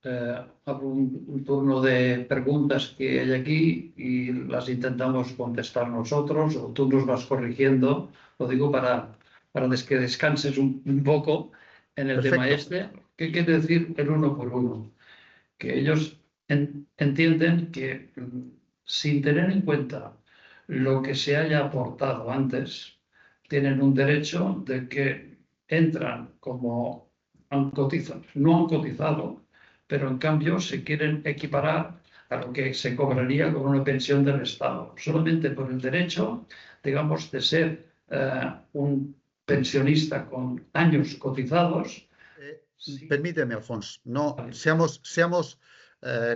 abro un turno de preguntas que hay aquí y las intentamos contestar nosotros o tú nos vas corrigiendo. Lo digo para que descanses un poco en el tema Perfecto. este. ¿Qué quiere decir el uno por uno? Que ellos entienden que sin tener en cuenta lo que se haya aportado antes, tienen un derecho de que entran como no han cotizado, pero en cambio se quieren equiparar a lo que se cobraría con una pensión del Estado, solamente por el derecho, digamos, de ser un pensionista con años cotizados. Permíteme, Alfonso, no seamos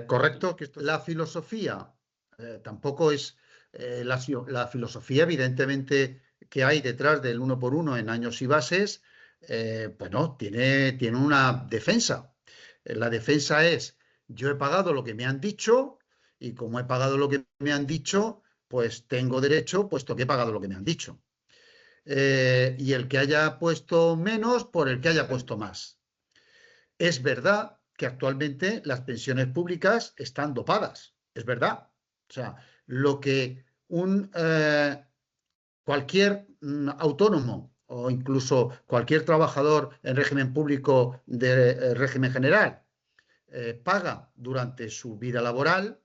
correctos, que la filosofía tampoco es la filosofía, evidentemente, que hay detrás del uno por uno en años y bases, bueno, tiene una defensa. La defensa es: yo he pagado lo que me han dicho y como he pagado lo que me han dicho, pues tengo derecho, puesto que he pagado lo que me han dicho. Y el que haya puesto menos por el que haya puesto más. Es verdad que actualmente las pensiones públicas están dopadas, es verdad. O sea, lo que cualquier autónomo o incluso cualquier trabajador en régimen público de régimen general paga durante su vida laboral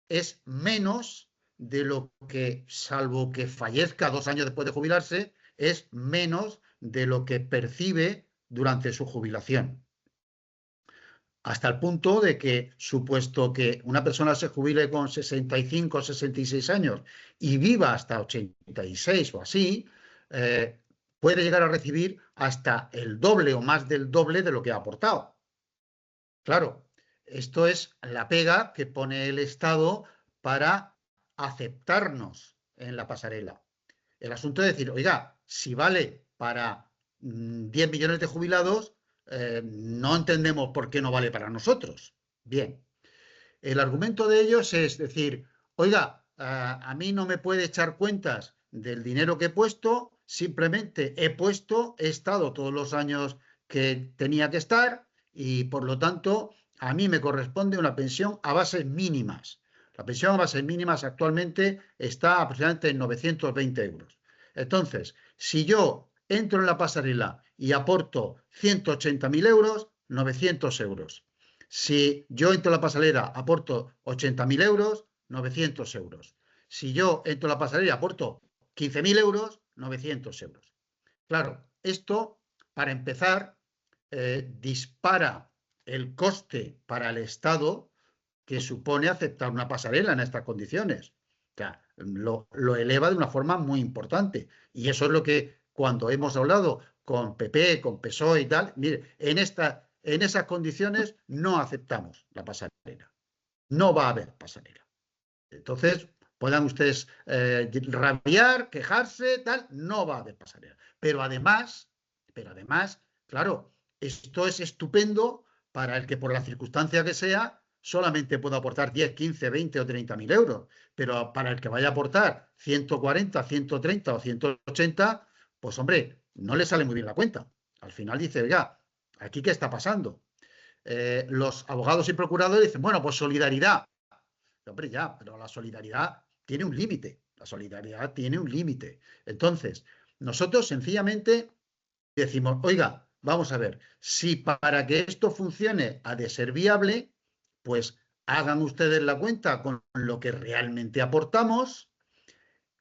es menos de lo que, salvo que fallezca 2 años después de jubilarse, es menos de lo que percibe durante su jubilación. Hasta el punto de que, supuesto que una persona se jubile con 65 o 66 años y viva hasta 86 o así, puede llegar a recibir hasta el doble o más del doble de lo que ha aportado. Claro, esto es la pega que pone el Estado para aceptarnos en la pasarela. El asunto es decir, oiga, si vale para 10 millones de jubilados, no entendemos por qué no vale para nosotros. Bien, el argumento de ellos es decir, oiga, a mí no me puede echar cuentas del dinero que he puesto, simplemente he estado todos los años que tenía que estar y por lo tanto a mí me corresponde una pensión a bases mínimas. La pensión a bases mínimas actualmente está aproximadamente en 920 euros. Entonces, si yo entro en la pasarela y aporto 180.000 euros, 900 euros. Si yo entro a la pasarela, aporto 80.000 euros, 900 euros. Si yo entro a la pasarela y aporto 15.000 euros, 900 euros. Claro, esto, para empezar, dispara el coste para el Estado que supone aceptar una pasarela en estas condiciones. O sea, lo eleva de una forma muy importante. Y eso es lo que, cuando hemos hablado con PP, con PSOE y tal, mire, en esas condiciones no aceptamos la pasarela. No va a haber pasarela. Entonces, puedan ustedes rabiar, quejarse, tal, no va a haber pasarela. Pero además, claro, esto es estupendo para el que por la circunstancia que sea solamente pueda aportar 10, 15, 20 o 30.000 euros. Pero para el que vaya a aportar 140, 130 o 180, pues hombre, no le sale muy bien la cuenta. Al final dice, oiga, ¿aquí qué está pasando? Los abogados y procuradores dicen, bueno, pues solidaridad. Hombre, ya, pero la solidaridad tiene un límite. La solidaridad tiene un límite. Entonces, nosotros sencillamente decimos, oiga, vamos a ver, si para que esto funcione ha de ser viable, pues hagan ustedes la cuenta con lo que realmente aportamos.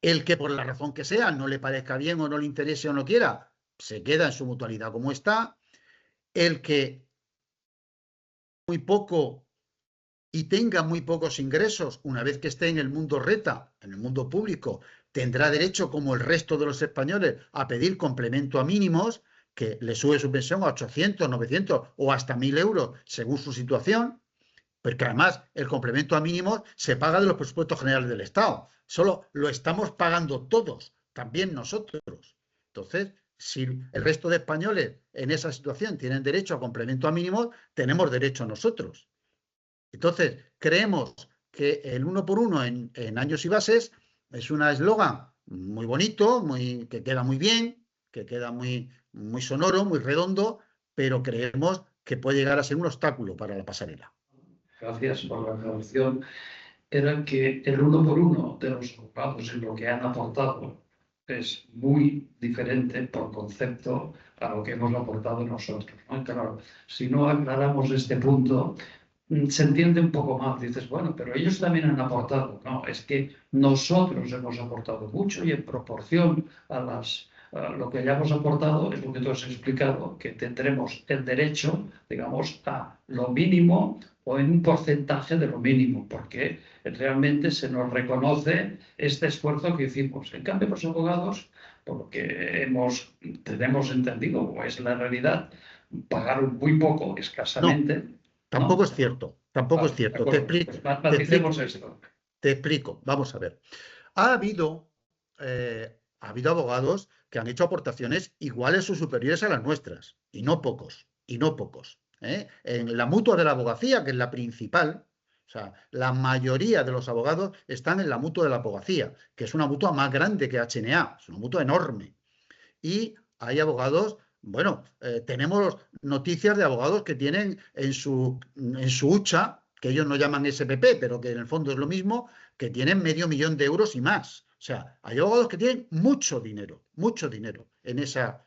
El que por la razón que sea no le parezca bien o no le interese o no quiera, se queda en su mutualidad como está. El que muy poco y tenga muy pocos ingresos, una vez que esté en el mundo reta, en el mundo público, tendrá derecho, como el resto de los españoles, a pedir complemento a mínimos, que le sube su pensión a 800, 900 o hasta 1.000 euros, según su situación, porque además el complemento a mínimos se paga de los presupuestos generales del Estado. Solo lo estamos pagando todos, también nosotros. Entonces, si el resto de españoles en esa situación tienen derecho a complemento a mínimos, tenemos derecho nosotros. Entonces, creemos que el uno por uno en años y bases es un eslogan muy bonito, que queda muy bien, que queda muy sonoro, muy redondo, pero creemos que puede llegar a ser un obstáculo para la pasarela. Gracias por la aclaración. Era que el 1 por 1 de los abogados en lo que han aportado es muy diferente por concepto a lo que hemos aportado nosotros, ¿no? Claro, si no aclaramos este punto, se entiende un poco más. Dices, bueno, pero ellos también han aportado. No, es que nosotros hemos aportado mucho y en proporción a lo que hayamos aportado, es lo que tú has explicado, que tendremos el derecho, digamos, a lo mínimo o en un porcentaje de lo mínimo, porque realmente se nos reconoce este esfuerzo que hicimos. En cambio, los abogados, por lo que tenemos entendido, o es la realidad, pagaron muy poco, No, escasamente, tampoco ¿no? es cierto, tampoco es Vale, de cierto. acuerdo. Pues Te maticemos explico, esto. te explico. Vamos a ver. Ha habido abogados que han hecho aportaciones iguales o superiores a las nuestras, y no pocos, y no pocos. En la mutua de la abogacía, que es la principal, o sea, la mayoría de los abogados están en la mutua de la abogacía, que es una mutua más grande que HNA, es una mutua enorme. Y hay abogados, bueno, tenemos noticias de abogados que tienen en su hucha, que ellos no llaman SPP, pero que en el fondo es lo mismo, que tienen $500.000 de euros y más. O sea, hay abogados que tienen mucho dinero en esa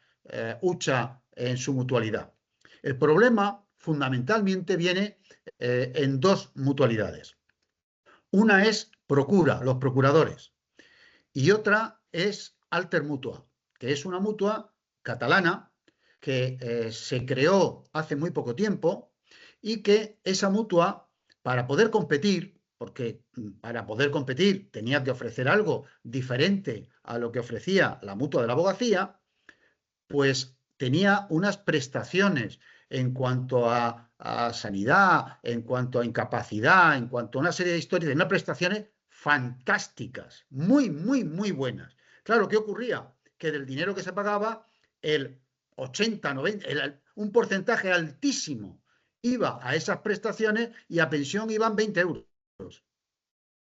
hucha en su mutualidad. El problema fundamentalmente viene en dos mutualidades. Una es Procura, los procuradores, y otra es Alter Mutua, que es una mutua catalana que se creó hace muy poco tiempo y que esa mutua, para poder competir, porque para poder competir tenía que ofrecer algo diferente a lo que ofrecía la mutua de la abogacía, pues tenía unas prestaciones en cuanto a sanidad, en cuanto a incapacidad, en cuanto a una serie de historias, de unas prestaciones fantásticas, muy, muy, muy buenas. Claro, ¿qué ocurría? Que del dinero que se pagaba, el 80, 90, un porcentaje altísimo iba a esas prestaciones y a pensión iban 20 euros.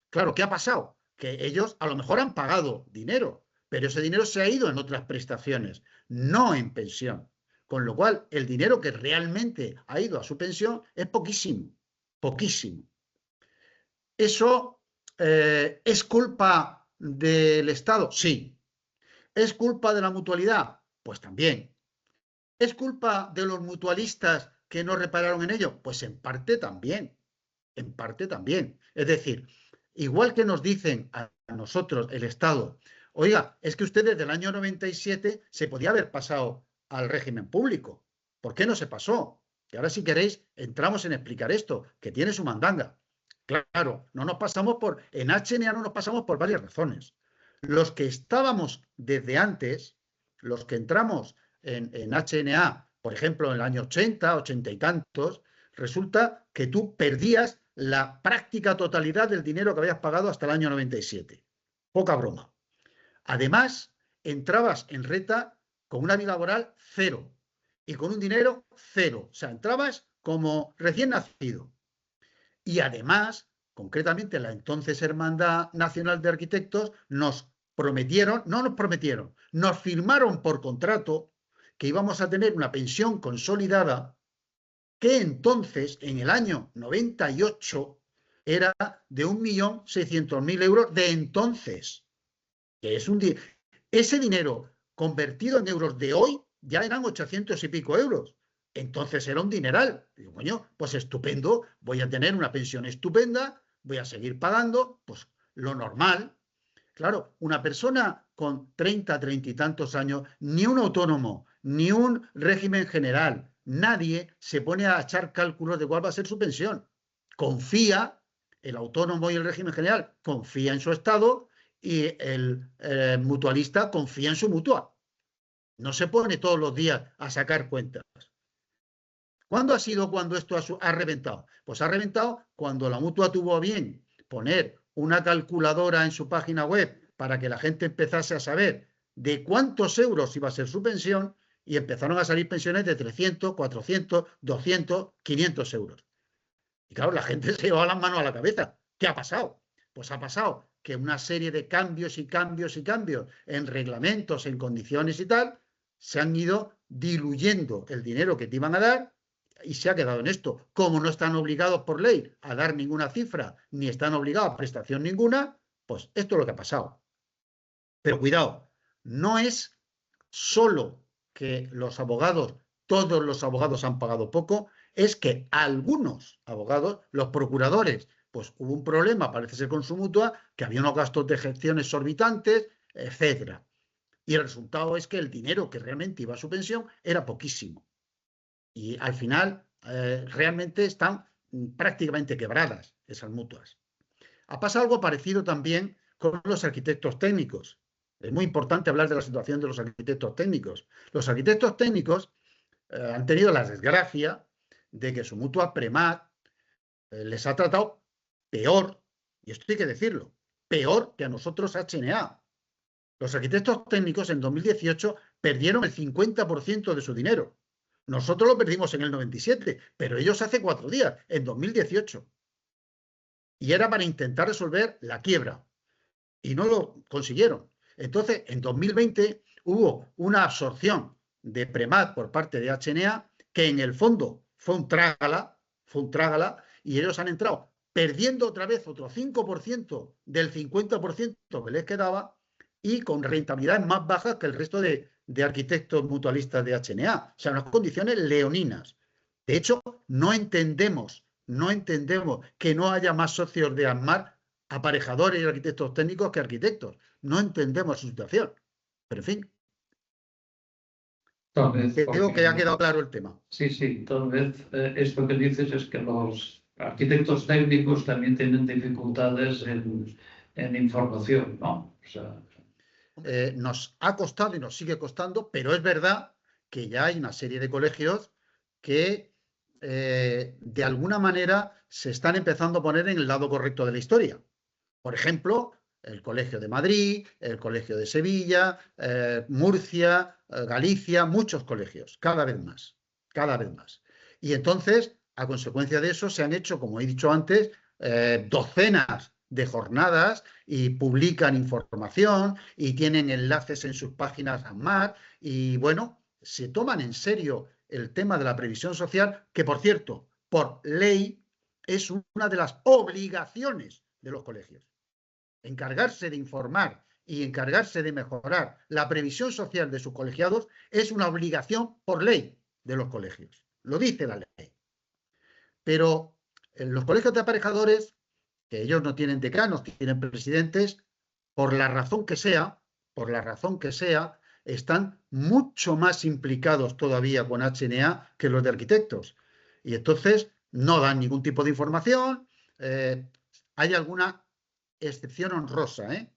Claro, ¿qué ha pasado? Que ellos a lo mejor han pagado dinero, pero ese dinero se ha ido en otras prestaciones, no en pensión. Con lo cual, el dinero que realmente ha ido a su pensión es poquísimo, poquísimo. ¿Eso es culpa del Estado? Sí. ¿Es culpa de la mutualidad? Pues también. ¿Es culpa de los mutualistas que no repararon en ello? Pues en parte también. En parte también. Es decir, igual que nos dicen a nosotros, el Estado, oiga, es que usted desde el año 97 se podía haber pasado al régimen público. ¿Por qué no se pasó? Y ahora, si queréis, entramos en explicar esto, que tiene su mandanga. Claro, no nos pasamos en HNA no nos pasamos por varias razones. Los que estábamos desde antes, los que entramos en HNA, por ejemplo, en el año 80, 80 y tantos, resulta que tú perdías la práctica totalidad del dinero que habías pagado hasta el año 97. Poca broma. Además, entrabas en reta con una vida laboral cero y con un dinero cero. O sea, entrabas como recién nacido. Y además, concretamente, la entonces Hermandad Nacional de Arquitectos nos firmaron por contrato que íbamos a tener una pensión consolidada que entonces, en el año 98, era de 1.600.000 euros de entonces. Que es ese dinero convertido en euros de hoy ya eran 800 y pico euros. Entonces era un dineral. Digo, coño, pues estupendo, voy a tener una pensión estupenda, voy a seguir pagando, pues lo normal. Claro, una persona con 30 y tantos años, ni un autónomo, ni un régimen general, nadie se pone a echar cálculos de cuál va a ser su pensión. Confía, el autónomo y el régimen general confía en su estado y el mutualista confía en su mutua. No se pone todos los días a sacar cuentas. ¿Cuándo ha sido cuando esto ha reventado? Pues ha reventado cuando la mutua tuvo a bien poner una calculadora en su página web para que la gente empezase a saber de cuántos euros iba a ser su pensión y empezaron a salir pensiones de 300, 400, 200, 500 euros. Y claro, la gente se llevaba las manos a la cabeza. ¿Qué ha pasado? Pues ha pasado que una serie de cambios y cambios y cambios en reglamentos, en condiciones y tal, se han ido diluyendo el dinero que te iban a dar y se ha quedado en esto. Como no están obligados por ley a dar ninguna cifra, ni están obligados a prestación ninguna, pues esto es lo que ha pasado. Pero cuidado, no es solo que los abogados, todos los abogados han pagado poco, es que algunos abogados, los procuradores, pues hubo un problema, parece ser con su mutua, que había unos gastos de gestión exorbitantes, etcétera. Y el resultado es que el dinero que realmente iba a su pensión era poquísimo. Y al final realmente están prácticamente quebradas esas mutuas. Ha pasado algo parecido también con los arquitectos técnicos. Es muy importante hablar de la situación de los arquitectos técnicos. Los arquitectos técnicos han tenido la desgracia de que su mutua Premat les ha tratado peor, y esto hay que decirlo, peor que a nosotros HNA. Los arquitectos técnicos en 2018 perdieron el 50% de su dinero. Nosotros lo perdimos en el 97, pero ellos hace 4 días, en 2018. Y era para intentar resolver la quiebra. Y no lo consiguieron. Entonces, en 2020 hubo una absorción de Premat por parte de HNA que en el fondo fue un trágala, y ellos han entrado perdiendo otra vez otro 5% del 50% que les quedaba y con rentabilidades más bajas que el resto de arquitectos mutualistas de HNA. O sea, unas condiciones leoninas. De hecho, no entendemos que no haya más socios de ASMAR, aparejadores y arquitectos técnicos que arquitectos. No entendemos su situación. Pero en fin, Tal vez creo que ha quedado claro el tema. Sí, sí, tal vez esto que dices es que los arquitectos técnicos también tienen dificultades en información, ¿no? O sea, nos ha costado y nos sigue costando, pero es verdad que ya hay una serie de colegios que de alguna manera se están empezando a poner en el lado correcto de la historia. Por ejemplo, el Colegio de Madrid, el Colegio de Sevilla, Murcia, Galicia, muchos colegios, cada vez más, cada vez más. Y entonces, a consecuencia de eso, se han hecho, como he dicho antes, docenas de jornadas y publican información y tienen enlaces en sus páginas ASMAR y, bueno, se toman en serio el tema de la previsión social, que, por cierto, por ley, es una de las obligaciones de los colegios. Encargarse de informar y encargarse de mejorar la previsión social de sus colegiados es una obligación por ley de los colegios. Lo dice la ley. Pero en los colegios de aparejadores, que ellos no tienen decanos, tienen presidentes, por la razón que sea, están mucho más implicados todavía con HNA que los de arquitectos. Y entonces no dan ningún tipo de información. Hay alguna excepción honrosa, ¿eh?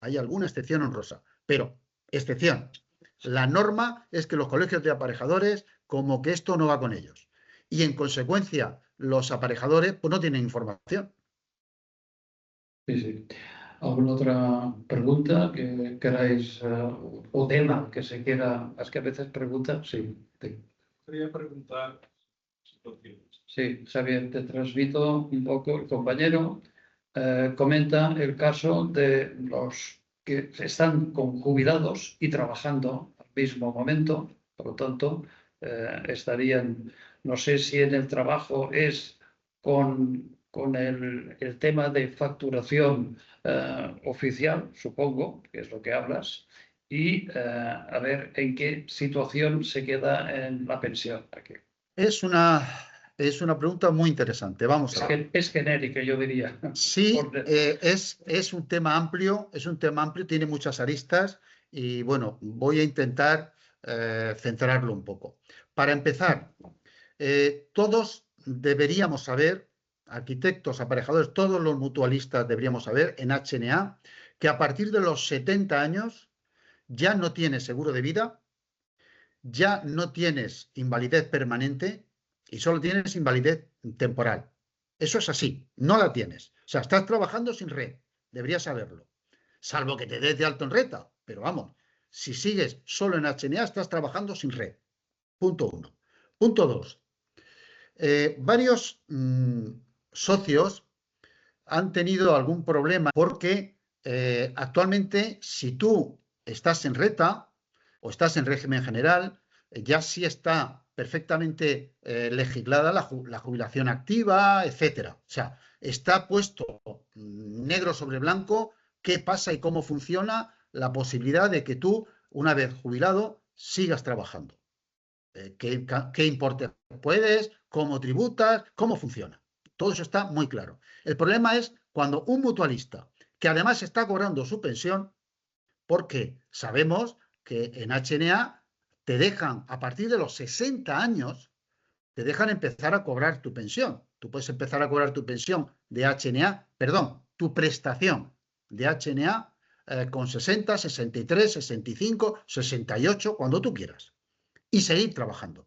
Hay alguna excepción honrosa, pero excepción. La norma es que los colegios de aparejadores, como que esto no va con ellos. Y en consecuencia, los aparejadores pues no tienen información. sí, sí. ¿Alguna otra pregunta que queráis o tema que se quiera? Es que a veces preguntan, sí. Quería preguntar situaciones. Sí, Xavier, te transmito un poco. El compañero comenta el caso de los que están con jubilados y trabajando al mismo momento, por lo tanto, estarían, no sé si en el trabajo es con el tema de facturación oficial, supongo, que es lo que hablas, y a ver en qué situación se queda en la pensión. Aquí. Es una pregunta muy interesante. Vamos a ver. Es genérica, yo diría. Sí, es un tema amplio, tiene muchas aristas y bueno, voy a intentar centrarlo un poco. Para empezar, todos deberíamos saber, arquitectos, aparejadores, todos los mutualistas deberíamos saber en HNA que a partir de los 70 años ya no tienes seguro de vida, ya no tienes invalidez permanente y solo tienes invalidez temporal. Eso es así, no la tienes. O sea, estás trabajando sin red, deberías saberlo. Salvo que te des de alto en reta, pero vamos, si sigues solo en HNA estás trabajando sin red. Punto 1. Punto 2. Varios socios han tenido algún problema porque actualmente si tú estás en reta o estás en régimen general, ya sí está perfectamente legislada la jubilación activa, etcétera. O sea, está puesto negro sobre blanco qué pasa y cómo funciona la posibilidad de que tú, una vez jubilado, sigas trabajando. ¿Qué importe puedes? ¿Cómo tributas? ¿Cómo funciona? Todo eso está muy claro. El problema es cuando un mutualista, que además está cobrando su pensión, porque sabemos que en HNA te dejan, a partir de los 60 años, te dejan empezar a cobrar tu pensión. Tú puedes empezar a cobrar tu pensión de HNA, perdón, tu prestación de HNA con 60, 63, 65, 68, cuando tú quieras. Y seguir trabajando.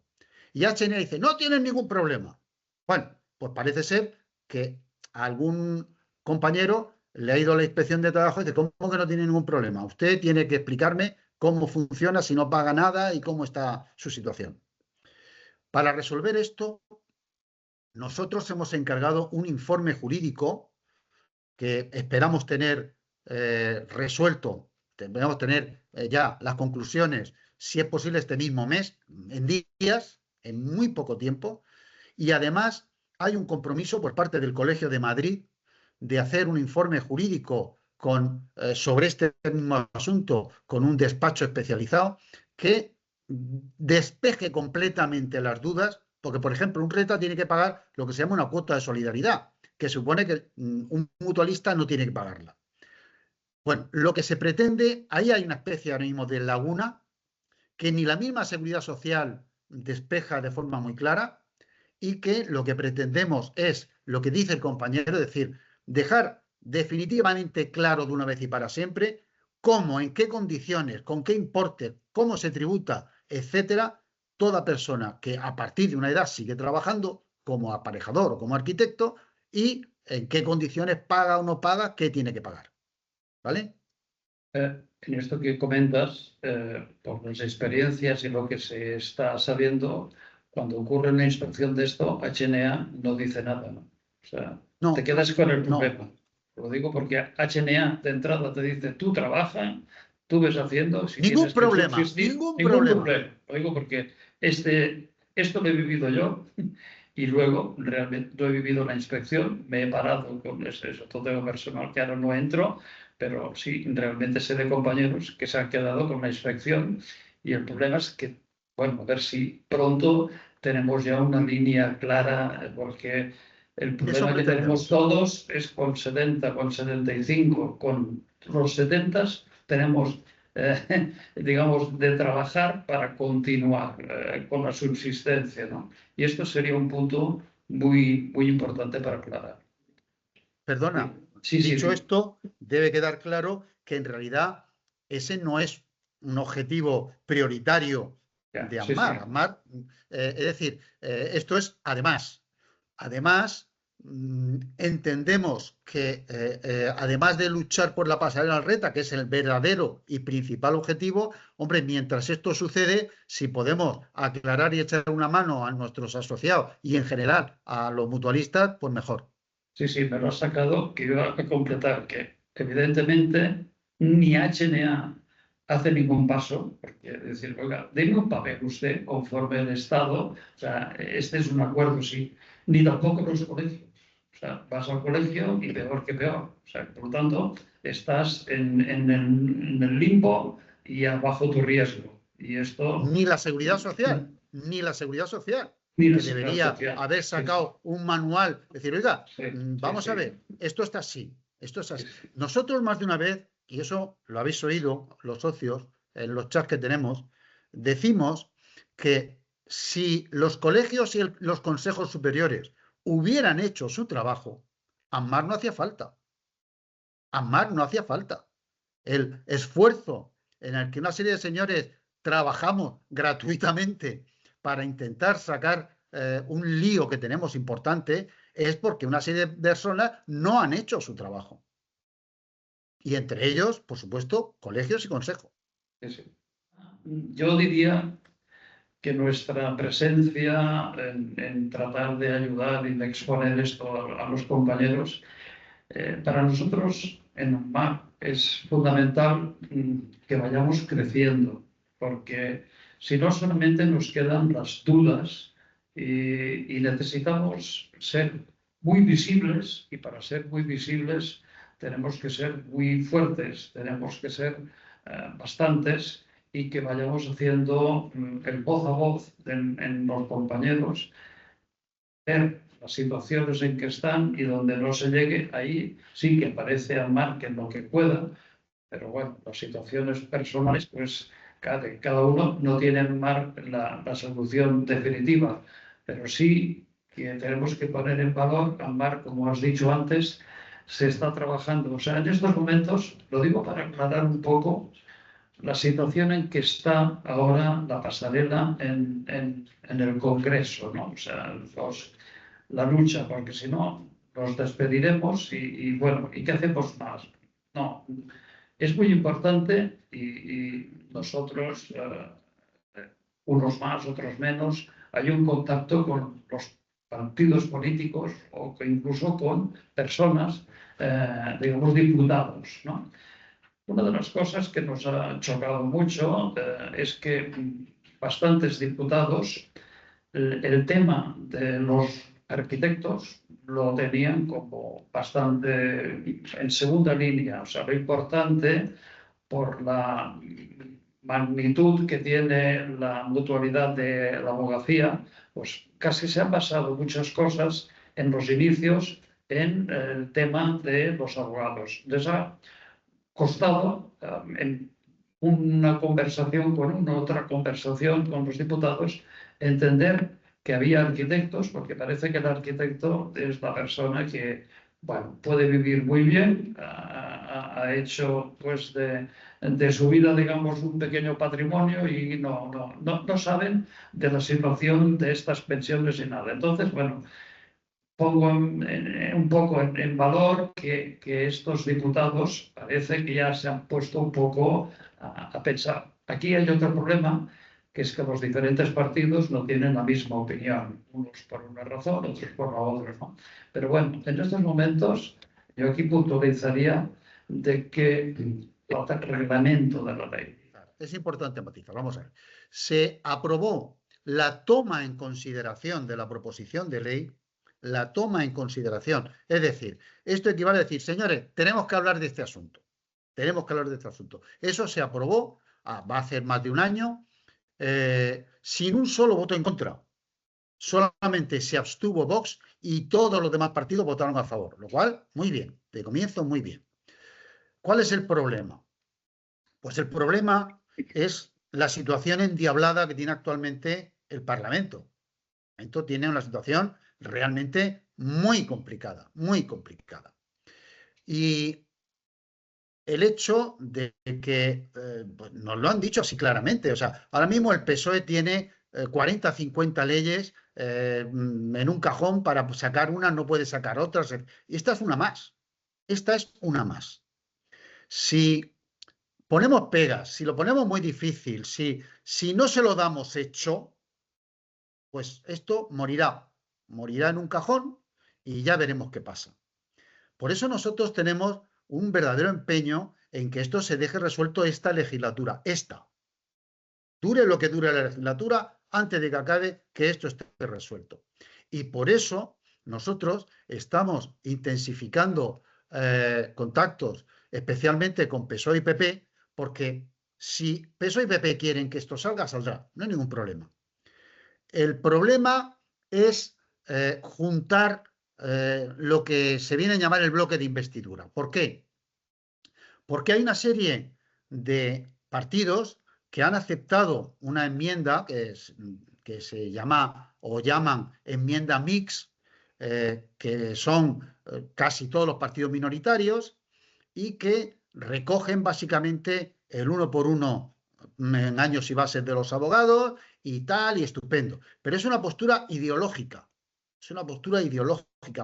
Y HNA dice, no tienes ningún problema. Bueno, pues parece ser que a algún compañero le ha ido a la inspección de trabajo y dice, ¿cómo que no tiene ningún problema? Usted tiene que explicarme cómo funciona, si no paga nada y cómo está su situación. Para resolver esto, nosotros hemos encargado un informe jurídico que esperamos tener resuelto, esperamos tener ya las conclusiones, si es posible este mismo mes, en días, en muy poco tiempo, y además hay un compromiso por parte del Colegio de Madrid de hacer un informe jurídico sobre este mismo asunto con un despacho especializado que despeje completamente las dudas, porque, por ejemplo, un RETA tiene que pagar lo que se llama una cuota de solidaridad, que supone que un mutualista no tiene que pagarla. Bueno, lo que se pretende, ahí hay una especie ahora mismo de laguna que ni la misma Seguridad Social despeja de forma muy clara y que lo que pretendemos es lo que dice el compañero, es decir, dejar definitivamente claro de una vez y para siempre cómo, en qué condiciones, con qué importe, cómo se tributa, etcétera, toda persona que a partir de una edad sigue trabajando como aparejador o como arquitecto y en qué condiciones paga o no paga, qué tiene que pagar. ¿Vale? En esto que comentas, por las experiencias y lo que se está sabiendo, cuando ocurre una inspección de esto, HNA no dice nada, ¿no? O sea, No, te quedas con el no. problema. Lo digo porque HNA de entrada te dice, tú trabaja, tú ves haciendo, si Ningún tienes que problema, subsistir, ningún ningún problema. problema. Lo digo porque esto lo he vivido yo y luego realmente no he vivido la inspección, me he parado con eso todo personal que ahora no entro, pero sí, realmente sé de compañeros que se han quedado con la inspección y el problema es que, bueno, a ver si pronto tenemos ya una línea clara, porque el problema que tenemos todos es con 70, con 75, con los 70 tenemos, digamos, de trabajar para continuar con la subsistencia, ¿no? Y esto sería un punto muy, muy importante para aclarar. Perdona, Sí, dicho sí. esto, debe quedar claro que en realidad ese no es un objetivo prioritario de AMMAR. AMMAR, es decir, esto es además. Además, entendemos que además de luchar por la pasarela RETA, que es el verdadero y principal objetivo, hombre, mientras esto sucede, si podemos aclarar y echar una mano a nuestros asociados y en general a los mutualistas, pues mejor. Sí, sí, me lo has sacado, que iba a completar que evidentemente ni HNA hace ningún paso, porque decir, oiga, denme un papel usted conforme el Estado, o sea, este es un acuerdo, sí, ni tampoco los colegios. O sea, vas al colegio y peor que peor. O sea, por lo tanto, estás en el limbo y abajo tu riesgo. Y esto... Ni la Seguridad Social, ni la Seguridad Social, Ni la que Seguridad debería Social. haber sacado un manual, decir, oiga, vamos a sí. ver, esto está así, esto es así. Sí. Nosotros más de una vez, y eso lo habéis oído los socios en los chats que tenemos, decimos que si los colegios y los consejos superiores hubieran hecho su trabajo, AMMAR no hacía falta. AMMAR no hacía falta. El esfuerzo en el que una serie de señores trabajamos gratuitamente para intentar sacar un lío que tenemos importante es porque una serie de personas no han hecho su trabajo. Y entre ellos, por supuesto, colegios y consejos. Sí. Yo diría que nuestra presencia en tratar de ayudar y de exponer esto a los compañeros, para nosotros en AMMAR es fundamental que vayamos creciendo, porque Si no, solamente nos quedan las dudas y necesitamos ser muy visibles, y para ser muy visibles tenemos que ser muy fuertes, tenemos que ser bastantes, y que vayamos haciendo el voz a voz en los compañeros, ver las situaciones en que están, y donde no se llegue, ahí sí que parece amar que en lo que pueda, pero bueno, las situaciones personales, pues cada uno no tiene la solución definitiva, pero sí que tenemos que poner en valor, Amar, como has dicho antes, se está trabajando. O sea, en estos momentos, lo digo para aclarar un poco la situación en que está ahora la pasarela en el Congreso, ¿no? O sea, la lucha, porque si no, nos despediremos y bueno, ¿y qué hacemos más? No, es muy importante y nosotros, unos más, otros menos, hay un contacto con los partidos políticos o incluso con personas, digamos, diputados, ¿no? Una de las cosas que nos ha chocado mucho es que bastantes diputados el tema de los arquitectos lo tenían como bastante en segunda línea. O sea, lo importante por la magnitud que tiene la mutualidad de la abogacía, pues casi se han basado muchas cosas en los inicios en el tema de los abogados. Les ha costado en una conversación con uno, otra conversación con los diputados, entender que había arquitectos, porque parece que el arquitecto es la persona que, bueno, puede vivir muy bien, ha hecho pues de su vida, digamos, un pequeño patrimonio, y no saben de la situación de estas pensiones y nada. Entonces, bueno, pongo un poco en valor que estos diputados parece que ya se han puesto un poco a pensar. Aquí hay otro problema, que es que los diferentes partidos no tienen la misma opinión, unos por una razón, otros por la otra, ¿no? Pero bueno, en estos momentos yo aquí puntualizaría de que el reglamento de la ley. Es importante matizar, vamos a ver. Se aprobó la toma en consideración de la proposición de ley, la toma en consideración. Es decir, esto equivale a decir, señores, tenemos que hablar de este asunto. Tenemos que hablar de este asunto. Eso se aprobó, va a hacer más de un año, sin un solo voto en contra. Solamente se abstuvo Vox y todos los demás partidos votaron a favor, lo cual, muy bien, de comienzo, muy bien. ¿Cuál es el problema? Pues el problema es la situación endiablada que tiene actualmente el Parlamento. El Parlamento tiene una situación realmente muy complicada, muy complicada. Y el hecho de que, pues nos lo han dicho así claramente, o sea, ahora mismo el PSOE tiene 40, 50 leyes en un cajón, para sacar unas no puede sacar otras, y esta es una más. Esta es una más. Si ponemos pegas, si lo ponemos muy difícil, si no se lo damos hecho, pues esto morirá en un cajón y ya veremos qué pasa. Por eso nosotros tenemos un verdadero empeño en que esto se deje resuelto esta legislatura, dure lo que dure la legislatura, antes de que acabe, que esto esté resuelto. Y por eso nosotros estamos intensificando contactos, especialmente con PSOE y PP, porque si PSOE y PP quieren que esto salga, saldrá, no hay ningún problema. El problema es juntar lo que se viene a llamar el bloque de investidura. ¿Por qué? Porque hay una serie de partidos que han aceptado una enmienda que se llama o llaman enmienda mix, que son casi todos los partidos minoritarios, y que recogen básicamente el 1 por 1 en años y bases de los abogados y tal, y estupendo. Pero es una postura ideológica,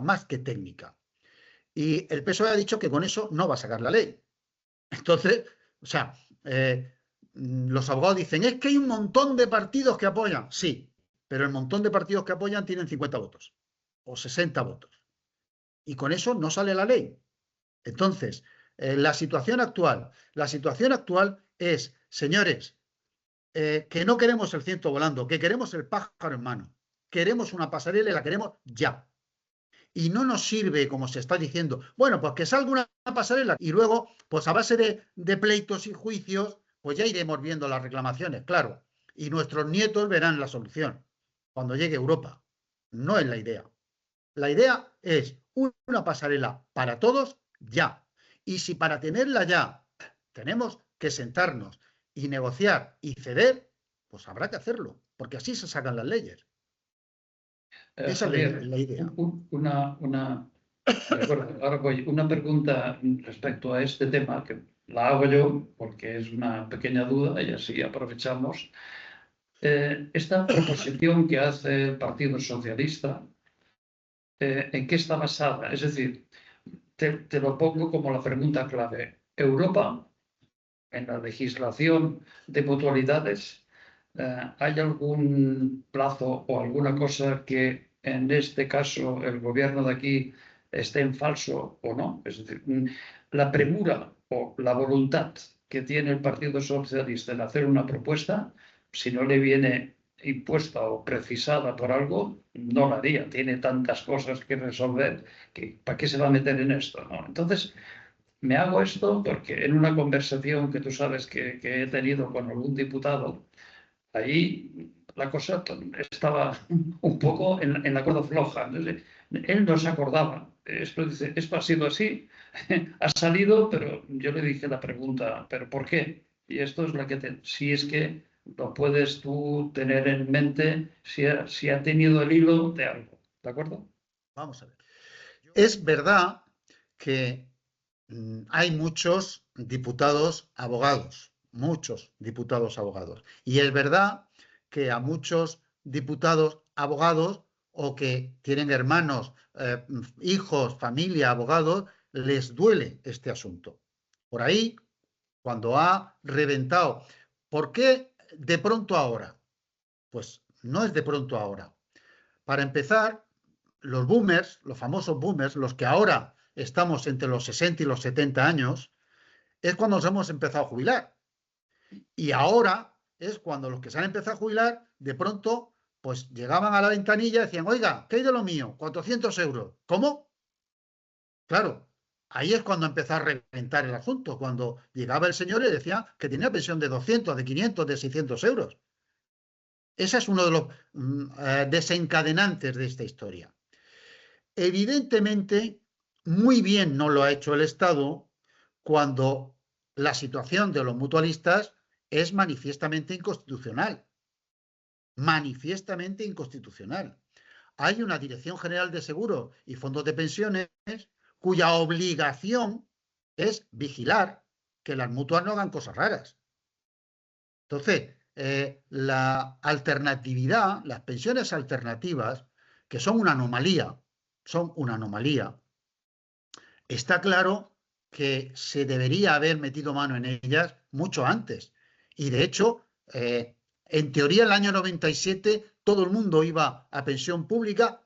más que técnica. Y el PSOE ha dicho que con eso no va a sacar la ley. Entonces, o sea, los abogados dicen, es que hay un montón de partidos que apoyan. Sí, pero el montón de partidos que apoyan tienen 50 votos o 60 votos. Y con eso no sale la ley. Entonces, la situación actual es, señores, que no queremos el ciento volando, que queremos el pájaro en mano. Queremos una pasarela y la queremos ya. Y no nos sirve, como se está diciendo, bueno, pues que salga una pasarela y luego, pues a base de pleitos y juicios, pues ya iremos viendo las reclamaciones, claro. Y nuestros nietos verán la solución cuando llegue a Europa. No es la idea. La idea es una pasarela para todos ya. Y si para tenerla ya tenemos que sentarnos y negociar y ceder, pues habrá que hacerlo, porque así se sacan las leyes. Esa Javier, es la idea. De acuerdo, ahora voy. Una pregunta respecto a este tema, que la hago yo porque es una pequeña duda y así aprovechamos. Esta proposición que hace el Partido Socialista, ¿en qué está basada? Es decir, te lo pongo como la pregunta clave. Europa, en la legislación de mutualidades, ¿hay algún plazo o alguna cosa que en este caso el gobierno de aquí esté en falso o no? Es decir, la premura o la voluntad que tiene el Partido Socialista en hacer una propuesta, si no le viene impuesta o precisada por algo, no la haría. Tiene tantas cosas que resolver que ¿para qué se va a meter en esto? ¿No? Entonces, me hago esto porque en una conversación que tú sabes que he tenido con algún diputado, ahí la cosa estaba un poco en la cuerda floja. Entonces, él no se acordaba. Esto, dice, esto ha sido así, ha salido, pero yo le dije la pregunta, ¿pero por qué? Y esto es la que, si es que lo puedes tú tener en mente, si ha tenido el hilo de algo. ¿De acuerdo? Vamos a ver. Es verdad que hay muchos diputados abogados, muchos diputados abogados. Y es verdad que a muchos diputados abogados o que tienen hermanos, hijos, familia, abogados, les duele este asunto. Por ahí, cuando ha reventado. ¿Por qué de pronto ahora? Pues no es de pronto ahora. Para empezar, los boomers, los famosos boomers, los que ahora estamos entre los 60 y los 70 años, es cuando nos hemos empezado a jubilar. Y ahora es cuando los que se han empezado a jubilar, de pronto, pues llegaban a la ventanilla y decían, oiga, ¿qué hay de lo mío? 400 euros. ¿Cómo? Claro, ahí es cuando empezó a reventar el asunto, cuando llegaba el señor y decía que tenía pensión de 200, de 500, de 600 euros. Ese es uno de los desencadenantes de esta historia. Evidentemente, muy bien no lo ha hecho el Estado cuando la situación de los mutualistas es manifiestamente inconstitucional. Manifiestamente inconstitucional. Hay una Dirección General de Seguros y Fondos de Pensiones cuya obligación es vigilar que las mutuas no hagan cosas raras. Entonces, la alternatividad, las pensiones alternativas, que son una anomalía, está claro que se debería haber metido mano en ellas mucho antes. Y de hecho, en teoría, el año 97 todo el mundo iba a pensión pública,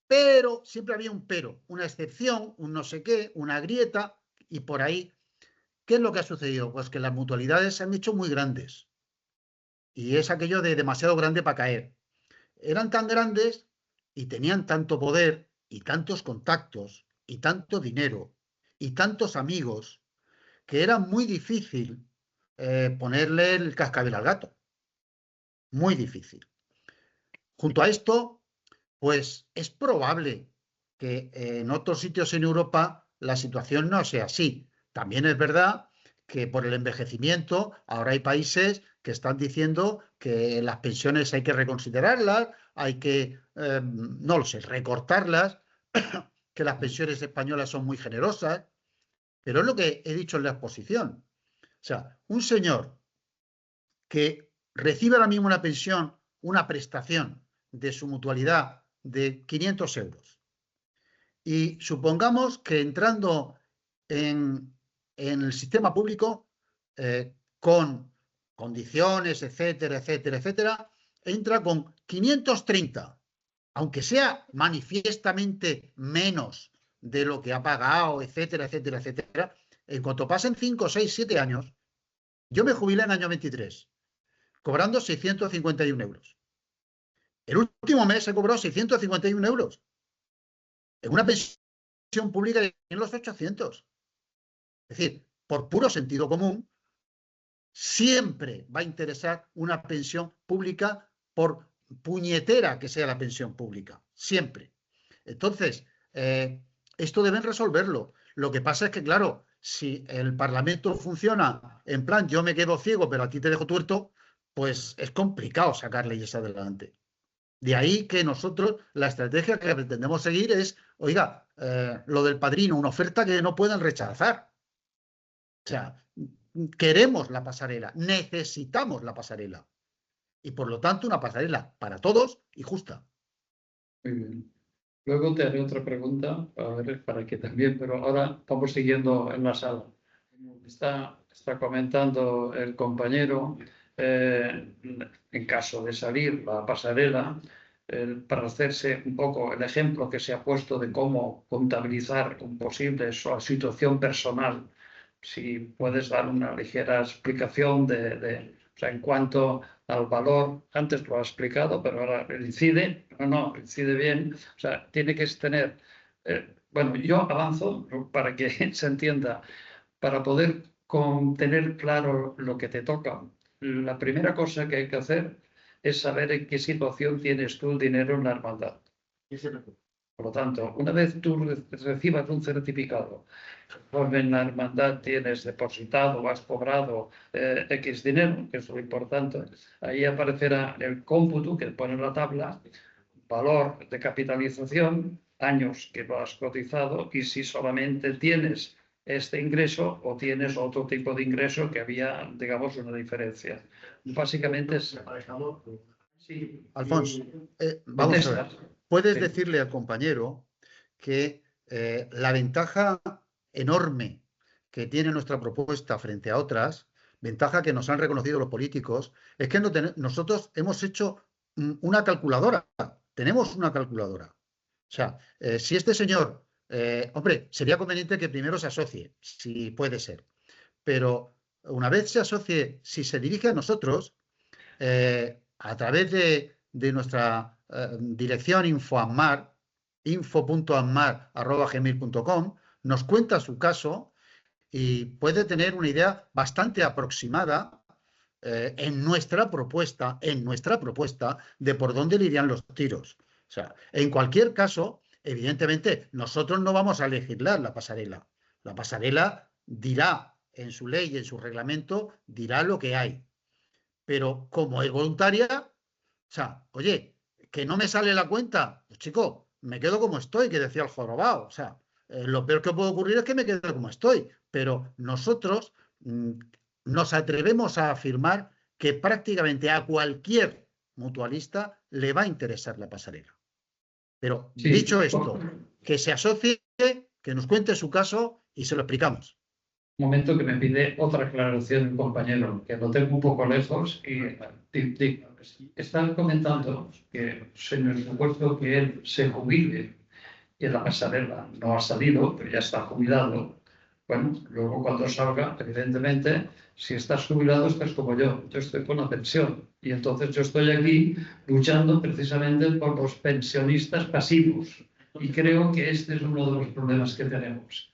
pero siempre había un pero, una excepción, un no sé qué, una grieta, y por ahí, ¿qué es lo que ha sucedido? Pues que las mutualidades se han hecho muy grandes. Y es aquello de demasiado grande para caer. Eran tan grandes y tenían tanto poder y tantos contactos y tanto dinero y tantos amigos que era muy difícil ponerle el cascabel al gato. Muy difícil. Junto a esto, pues es probable que en otros sitios en Europa la situación no sea así. También es verdad que por el envejecimiento ahora hay países que están diciendo que las pensiones hay que reconsiderarlas, hay que, no lo sé, recortarlas, que las pensiones españolas son muy generosas, pero es lo que he dicho en la exposición. O sea, un señor que recibe ahora mismo una pensión, una prestación de su mutualidad de 500 euros, y supongamos que entrando en el sistema público con condiciones, etcétera, etcétera, etcétera, entra con 530, aunque sea manifiestamente menos de lo que ha pagado, etcétera, etcétera, etcétera. En cuanto pasen 5, 6, 7 años, yo me jubilé en el año 23. cobrando 651 euros. El último mes se cobró 651 euros. En una pensión pública en los 800. Es decir, por puro sentido común, siempre va a interesar una pensión pública, por puñetera que sea la pensión pública. Siempre. Entonces, esto deben resolverlo. Lo que pasa es que, claro, si el Parlamento funciona en plan yo me quedo ciego pero a ti te dejo tuerto, pues es complicado sacar leyes adelante. De ahí que nosotros, la estrategia que pretendemos seguir es, oiga, lo del padrino, una oferta que no puedan rechazar. O sea, queremos la pasarela, necesitamos la pasarela. Y por lo tanto, una pasarela para todos y justa. Muy bien. Luego te haré otra pregunta para que también, pero ahora vamos siguiendo en la sala. Está comentando el compañero, en caso de salir la pasarela, para hacerse un poco el ejemplo que se ha puesto de cómo contabilizar un posible situación personal. Si puedes dar una ligera explicación o sea, en cuanto al valor, antes lo ha explicado, pero ahora incide bien, o sea, tiene que tener, bueno, yo avanzo para que se entienda, para poder tener claro lo que te toca. La primera cosa que hay que hacer es saber en qué situación tienes tú el dinero en la hermandad. Por lo tanto, una vez tú recibas un certificado, conforme en la hermandad tienes depositado o has cobrado X dinero, que es lo importante, ahí aparecerá el cómputo que pone en la tabla, valor de capitalización, años que lo has cotizado y si solamente tienes este ingreso o tienes otro tipo de ingreso que había, digamos, una diferencia. Básicamente es... Sí. Alfonso, vamos a ver. Puedes decirle al compañero que la ventaja enorme que tiene nuestra propuesta frente a otras, ventaja que nos han reconocido los políticos, es que nosotros hemos hecho una calculadora. Tenemos una calculadora. O sea, si este señor, hombre, sería conveniente que primero se asocie, si puede ser. Pero una vez se asocie, si se dirige a nosotros, a través de nuestra dirección info.ammar@gmail.com, nos cuenta su caso y puede tener una idea bastante aproximada en nuestra propuesta de por dónde le irían los tiros. O sea, en cualquier caso, evidentemente, nosotros no vamos a legislar la pasarela. La pasarela dirá en su ley, en su reglamento, dirá lo que hay. Pero como es voluntaria, o sea, oye, que no me sale la cuenta, pues chico, me quedo como estoy, que decía el jorobado. O sea, lo peor que puede ocurrir es que me quede como estoy. Pero nosotros nos atrevemos a afirmar que prácticamente a cualquier mutualista le va a interesar la pasarela. Pero sí, dicho esto, que se asocie, que nos cuente su caso y se lo explicamos. Un momento que me pide otra aclaración un compañero, que lo tengo un poco lejos y están comentando que en el supuesto que él se jubile y en la pasarela no ha salido, pero ya está jubilado. Bueno, luego cuando salga, evidentemente, si estás jubilado estás como yo estoy con la pensión y entonces yo estoy aquí luchando precisamente por los pensionistas pasivos y creo que este es uno de los problemas que tenemos.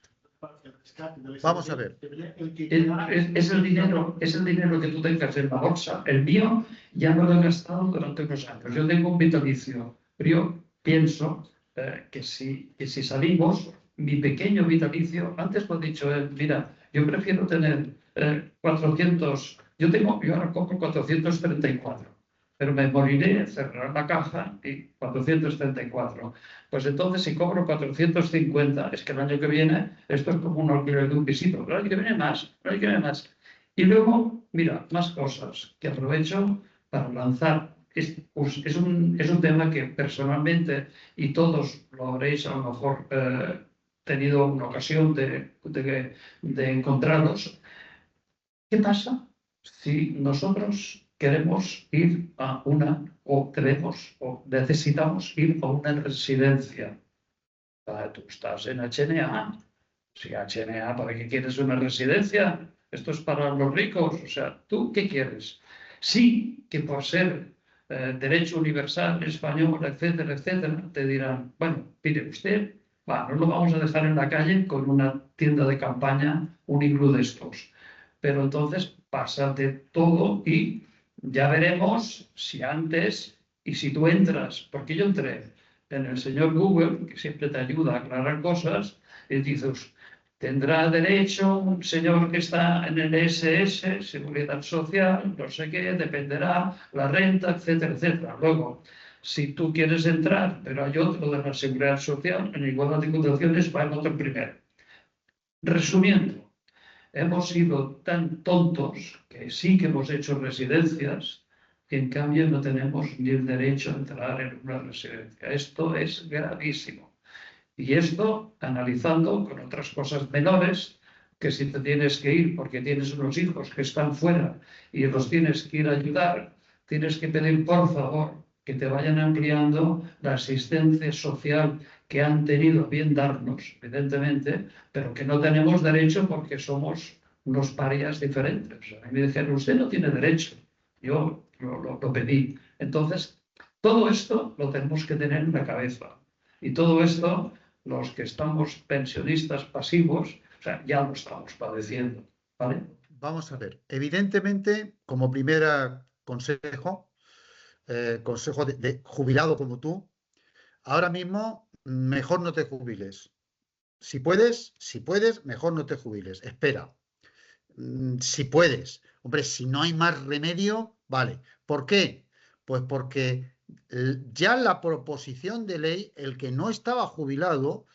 Vamos a ver. Es el dinero que tú tengas en la bolsa. El mío ya me lo he gastado durante unos años. Yo tengo un vitalicio, pero yo pienso que si salimos, mi pequeño vitalicio, antes lo he dicho, mira, yo prefiero tener 400, yo ahora compro 434. Pero me moriré, cerrar la caja y 434. Pues entonces, si cobro 450, es que el año que viene, esto es como un alquiler de un pisito, el año que viene más, el año que viene más. Y luego, mira, más cosas que aprovecho para lanzar. Es un tema que personalmente, y todos lo habréis a lo mejor tenido una ocasión de encontraros. ¿Qué pasa si nosotros queremos ir a o necesitamos ir a una residencia? Tú estás en HNA. Si HNA, ¿para qué quieres una residencia? Esto es para los ricos. O sea, ¿tú qué quieres? Sí que por ser derecho universal español, etcétera, etcétera, te dirán, bueno, mire usted, no lo vamos a dejar en la calle con una tienda de campaña, un iglú de estos. Pero entonces pasa de todo y ya veremos si antes y si tú entras, porque yo entré en el señor Google, que siempre te ayuda a aclarar cosas, y dices, tendrá derecho un señor que está en el SS, Seguridad Social, no sé qué, dependerá la renta, etcétera, etcétera. Luego, si tú quieres entrar, pero hay otro de la Seguridad Social, en igualdad de condiciones va el otro primero. Resumiendo, hemos sido tan tontos que sí que hemos hecho residencias, que en cambio no tenemos ni el derecho a entrar en una residencia. Esto es gravísimo. Y esto analizando con otras cosas menores, que si te tienes que ir porque tienes unos hijos que están fuera y los tienes que ir a ayudar, tienes que pedir por favor que te vayan ampliando la asistencia social que han tenido bien darnos, evidentemente, pero que no tenemos derecho porque somos unos parias diferentes. A mí me dijeron, usted no tiene derecho. Yo lo pedí. Entonces, todo esto lo tenemos que tener en la cabeza. Y todo esto, los que estamos pensionistas pasivos, o sea, ya lo estamos padeciendo, ¿vale? Vamos a ver. Evidentemente, como primer consejo, consejo de jubilado como tú, ahora mismo mejor no te jubiles. Si puedes, mejor no te jubiles. Espera. Si puedes. Hombre, si no hay más remedio, vale. ¿Por qué? Pues porque ya la proposición de ley, el que no estaba jubilado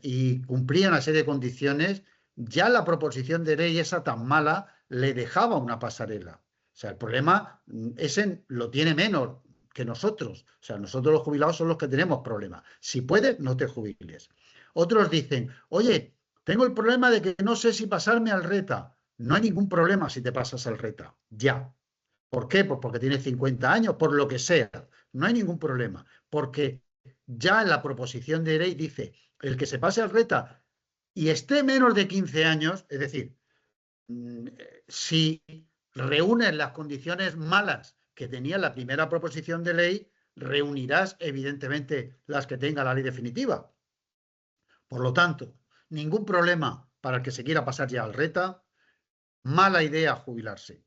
y cumplía una serie de condiciones, ya la proposición de ley esa tan mala le dejaba una pasarela. O sea, el problema ese lo tiene menos que nosotros. O sea, nosotros los jubilados son los que tenemos problemas. Si puedes, no te jubiles. Otros dicen, oye, tengo el problema de que no sé si pasarme al RETA. No hay ningún problema si te pasas al RETA. Ya. ¿Por qué? Pues porque tienes 50 años, por lo que sea. No hay ningún problema. Porque ya en la proposición de ley dice, el que se pase al RETA y esté menos de 15 años, es decir, si reúnes las condiciones malas que tenía la primera proposición de ley, reunirás evidentemente las que tenga la ley definitiva. Por lo tanto, ningún problema para el que se quiera pasar ya al RETA, mala idea jubilarse.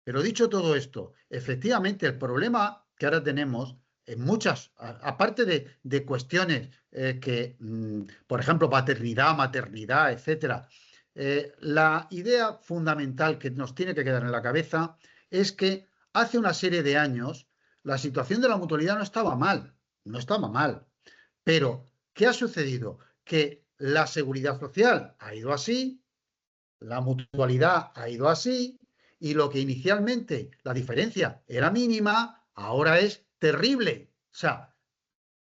Pero dicho todo esto, efectivamente el problema que ahora tenemos en muchas, aparte de cuestiones que, por ejemplo, paternidad, maternidad, etcétera, la idea fundamental que nos tiene que quedar en la cabeza es que hace una serie de años la situación de la mutualidad no estaba mal, pero ¿qué ha sucedido? Que la seguridad social ha ido así, la mutualidad ha ido así, y lo que inicialmente la diferencia era mínima, ahora es terrible. O sea,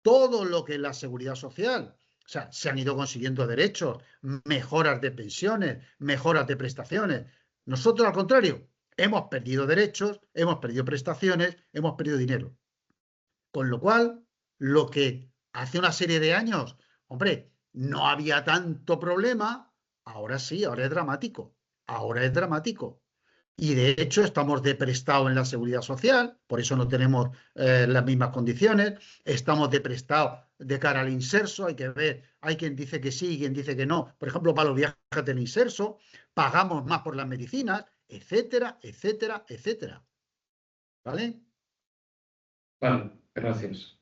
todo lo que es la seguridad social, o sea, se han ido consiguiendo derechos, mejoras de pensiones, mejoras de prestaciones. Nosotros, al contrario, hemos perdido derechos, hemos perdido prestaciones, hemos perdido dinero. Con lo cual, lo que hace una serie de años, hombre, no había tanto problema, ahora sí, ahora es dramático. Ahora es dramático. Y de hecho estamos de prestado en la seguridad social, por eso no tenemos las mismas condiciones, estamos de prestado de cara al inserso, hay que ver, hay quien dice que sí y quien dice que no. Por ejemplo, para los viajes del inserso, pagamos más por las medicinas, etcétera, etcétera, etcétera. ¿Vale? Vale, gracias.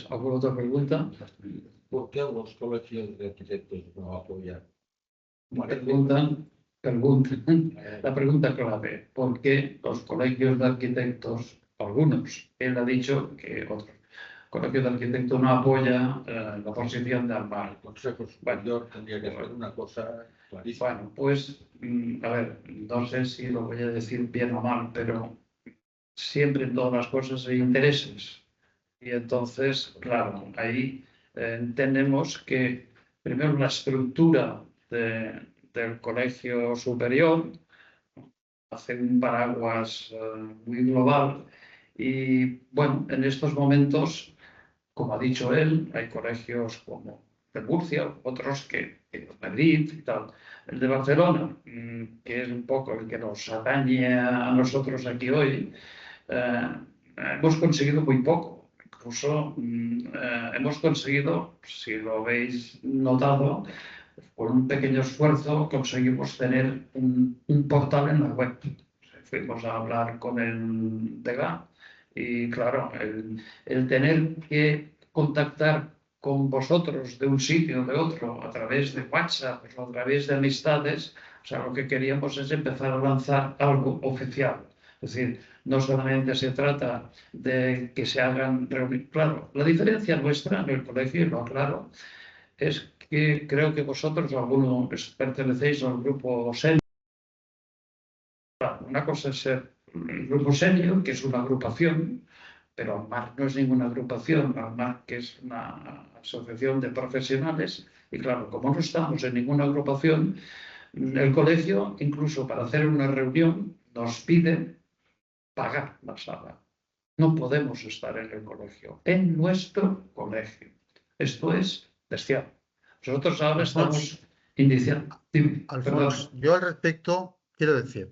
¿Alguna otra pregunta? ¿Por qué los colegios de arquitectos no apoyan? La pregunta clave, ¿por qué los colegios de arquitectos, algunos, él ha dicho que otros, colegios de arquitectos no apoya la posición de Amparo? El Consejo Superior tendría que hacer una cosa clarísima. Bueno, pues, a ver, no sé si lo voy a decir bien o mal, pero siempre en todas las cosas hay intereses. Y entonces, claro, ahí entendemos que primero la estructura del colegio superior hace un paraguas muy global y bueno, en estos momentos, como ha dicho él, hay colegios como de Murcia, otros que de Madrid y tal. El de Barcelona, que es un poco el que nos atañe a nosotros aquí hoy, hemos conseguido muy poco. Incluso hemos conseguido, si lo habéis notado, con un pequeño esfuerzo conseguimos tener un portal en la web. Fuimos a hablar con el DEGA y claro, el tener que contactar con vosotros de un sitio o de otro a través de WhatsApp o a través de amistades, o sea, lo que queríamos es empezar a lanzar algo oficial. Es decir, no solamente se trata de que se hagan reuniones. Claro, la diferencia nuestra en el colegio, y lo aclaro, es que creo que vosotros, algunos, pertenecéis al grupo senior. Una cosa es ser el grupo senior, que es una agrupación, pero AMAR no es ninguna agrupación, AMAR que es una asociación de profesionales, y claro, como no estamos en ninguna agrupación, el colegio, incluso para hacer una reunión, nos pide pagar la sala. No podemos estar en el colegio, en nuestro colegio. Esto es bestial. Nosotros ahora estamos iniciando. Alfonso, yo al respecto quiero decir,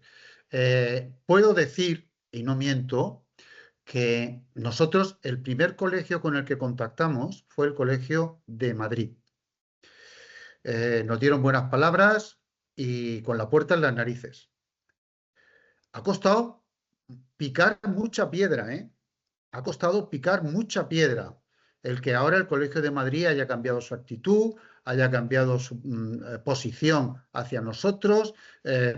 puedo decir, y no miento, que nosotros, el primer colegio con el que contactamos fue el Colegio de Madrid. Nos dieron buenas palabras y con la puerta en las narices. Ha costado picar mucha piedra, ¿eh? Ha costado picar mucha piedra. El que ahora el Colegio de Madrid haya cambiado su actitud, haya cambiado su posición hacia nosotros.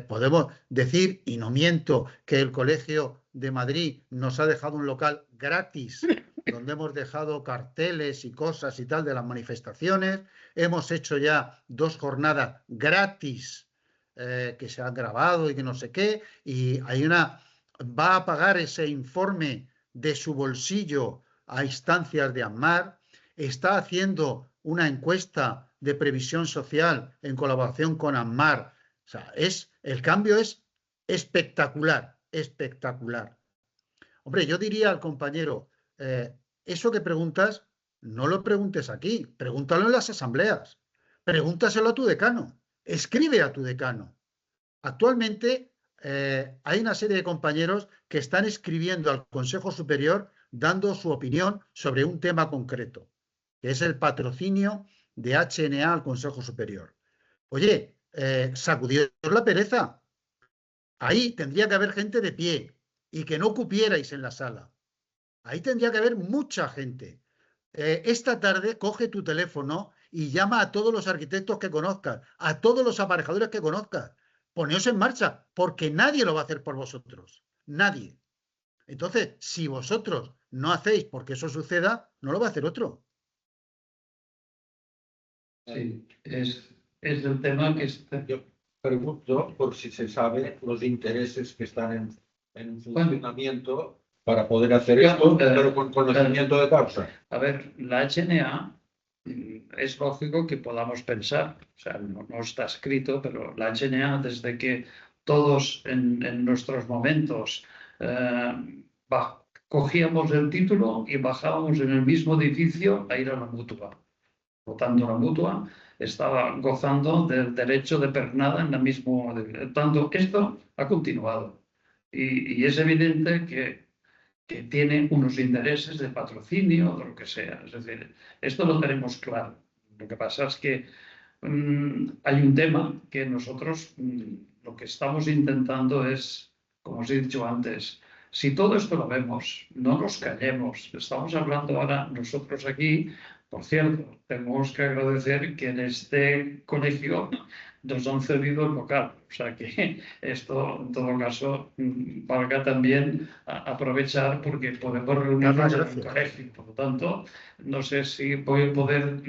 Podemos decir, y no miento, que el Colegio de Madrid nos ha dejado un local gratis, donde hemos dejado carteles y cosas y tal de las manifestaciones. Hemos hecho ya 2 jornadas gratis que se han grabado y que no sé qué. Y hay va a pagar ese informe de su bolsillo a instancias de AMAR, está haciendo una encuesta de previsión social en colaboración con AMAR. O sea, el cambio es espectacular, espectacular. Hombre, yo diría al compañero, eso que preguntas, no lo preguntes aquí, pregúntalo en las asambleas, pregúntaselo a tu decano, escribe a tu decano. Actualmente hay una serie de compañeros que están escribiendo al Consejo Superior dando su opinión sobre un tema concreto, que es el patrocinio de HNA al Consejo Superior. Oye, sacudidos la pereza. Ahí tendría que haber gente de pie y que no cupierais en la sala. Ahí tendría que haber mucha gente. Esta tarde coge tu teléfono y llama a todos los arquitectos que conozcas, a todos los aparejadores que conozcas. Poneos en marcha, porque nadie lo va a hacer por vosotros. Nadie. Entonces, si vosotros no hacéis porque eso suceda, no lo va a hacer otro. Sí, es el tema que está. Yo pregunto por si se sabe los intereses que están en funcionamiento para poder hacer esto, pero con conocimiento de causa. A ver, la HNA es lógico que podamos pensar, o sea, no está escrito, pero la HNA, desde que todos en nuestros momentos cogíamos el título y bajábamos en el mismo edificio a ir a la mutua. Por tanto, la mutua estaba gozando del derecho de pernada en la misma. Tanto esto ha continuado. Y es evidente que tiene unos intereses de patrocinio o de lo que sea. Es decir, esto lo tenemos claro. Lo que pasa es que hay un tema que nosotros lo que estamos intentando es, como os he dicho antes, si todo esto lo vemos, no nos callemos. Estamos hablando ahora nosotros aquí. Por cierto, tenemos que agradecer que en este colegio nos han cedido el local. O sea que esto, en todo caso, valga también aprovechar porque podemos reunirnos en el colegio. Por lo tanto, no sé si voy a poder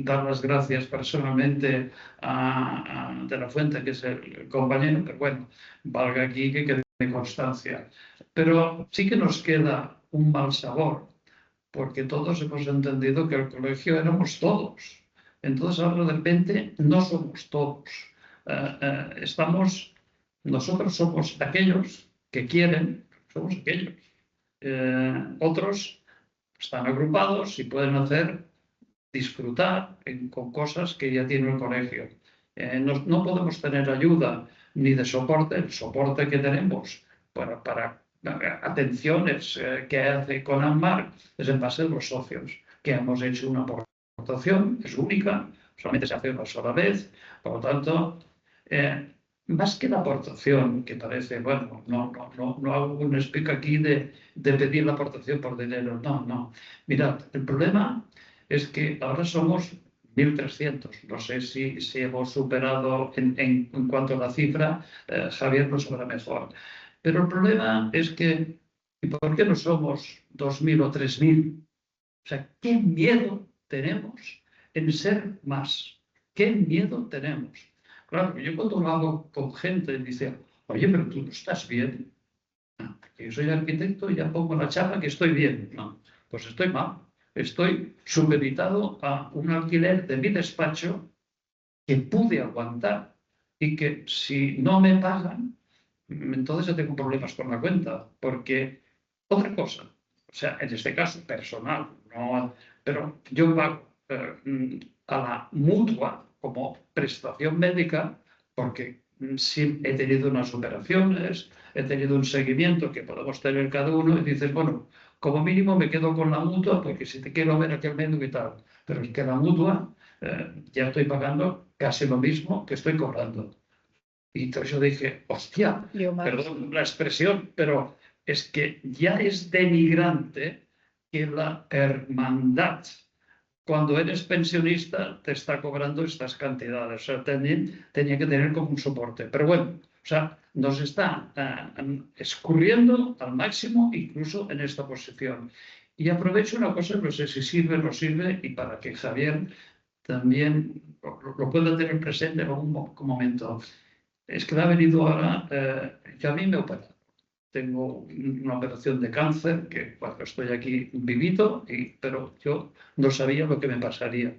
dar las gracias personalmente a De la Fuente, que es el compañero, pero bueno, valga aquí que quede constancia. Pero sí que nos queda un mal sabor, porque todos hemos entendido que el colegio éramos todos. Entonces ahora de repente no somos todos. Nosotros somos aquellos que quieren, somos aquellos. Otros están agrupados y pueden hacer disfrutar con cosas que ya tiene el colegio. No podemos tener ayuda ni de soporte, el soporte que tenemos para atenciones que hace Conamar es en base a los socios, que hemos hecho una aportación, es única, solamente se hace una sola vez, por lo tanto, más que la aportación, que parece, bueno, no hago un speak aquí de pedir la aportación por dinero, no. Mirad, el problema es que ahora somos 1.300. No sé si hemos superado en cuanto a la cifra, Javier lo sabrá mejor. Pero el problema es que, ¿y por qué no somos 2.000 o 3.000? O sea, ¿qué miedo tenemos en ser más? ¿Qué miedo tenemos? Claro, yo cuando lo hago con gente dice, oye, pero tú no estás bien. No, yo soy arquitecto y ya pongo la chapa que estoy bien. No, pues estoy mal. Estoy supeditado a un alquiler de mi despacho que pude aguantar y que si no me pagan, entonces yo tengo problemas con la cuenta. Porque otra cosa, o sea, en este caso personal, no, pero yo pago a la mutua como prestación médica porque sí he tenido unas operaciones, he tenido un seguimiento que podemos tener cada uno y dices, bueno, como mínimo me quedo con la mutua porque si te quiero ver aquí al médico y tal, pero es que la mutua ya estoy pagando casi lo mismo que estoy cobrando. Y entonces yo dije, hostia, perdón la expresión, pero es que ya es denigrante que la hermandad, cuando eres pensionista, te está cobrando estas cantidades. O sea, tenía que tener como un soporte. Pero bueno, o sea, nos está escurriendo al máximo, incluso en esta posición. Y aprovecho una cosa, no sé si sirve o no sirve, y para que Javier también lo pueda tener presente en algún momento. Es que me ha venido ahora, yo a mí me operaron. Tengo una operación de cáncer, que bueno, estoy aquí vivito, pero yo no sabía lo que me pasaría.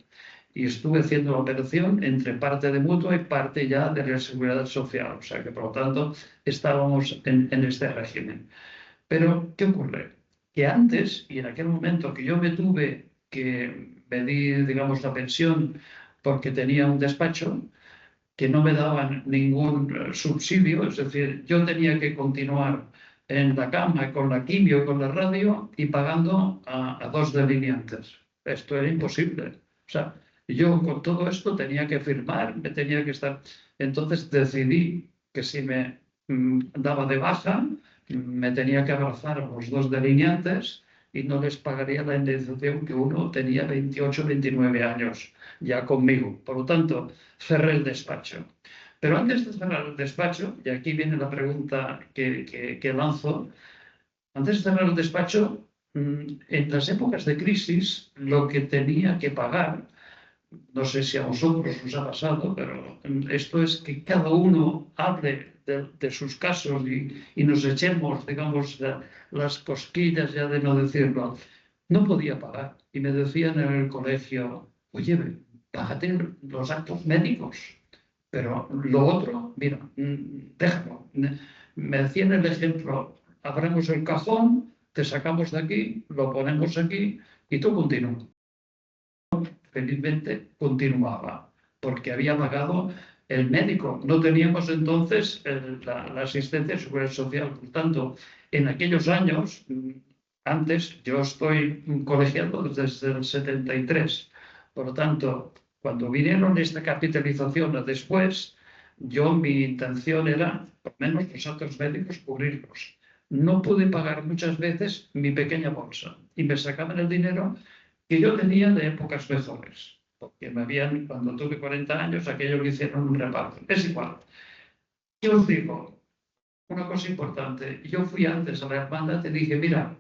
Y estuve haciendo la operación entre parte de mutua y parte ya de la seguridad social. O sea que, por lo tanto, estábamos en este régimen. Pero, ¿qué ocurre? Que antes, y en aquel momento que yo me tuve que pedir, digamos, la pensión porque tenía un despacho, que no me daban ningún subsidio, es decir, yo tenía que continuar en la cama con la quimio, con la radio y pagando a 2 delineantes. Esto era imposible. O sea, yo con todo esto tenía que firmar, me tenía que estar. Entonces decidí que si me daba de baja, me tenía que abrazar a los 2 delineantes y no les pagaría la indemnización que uno tenía 28, 29 años ya conmigo. Por lo tanto, cerré el despacho. Pero antes de cerrar el despacho, y aquí viene la pregunta que lanzo, antes de cerrar el despacho, en las épocas de crisis, lo que tenía que pagar, no sé si a vosotros os ha pasado, pero esto es que cada uno hable de sus casos y nos echemos, digamos, las cosquillas ya de no decirlo. No podía pagar. Y me decían en el colegio, oye, págate los actos médicos. Pero lo otro, mira, déjalo. Me decían el ejemplo, abrimos el cajón, te sacamos de aquí, lo ponemos aquí y tú continúas. Felizmente continuaba, porque había pagado el médico. No teníamos entonces la asistencia de seguridad social. Por tanto, en aquellos años, antes, yo estoy colegiado desde el 73. Por lo tanto, cuando vinieron esta capitalización después, mi intención era, por lo menos los actos médicos, cubrirlos. No pude pagar muchas veces mi pequeña bolsa y me sacaban el dinero que yo tenía de épocas mejores, porque cuando tuve 40 años, aquello lo hicieron un reparto. Es igual. Yo os digo una cosa importante. Yo fui antes a la hermandad y dije, mira,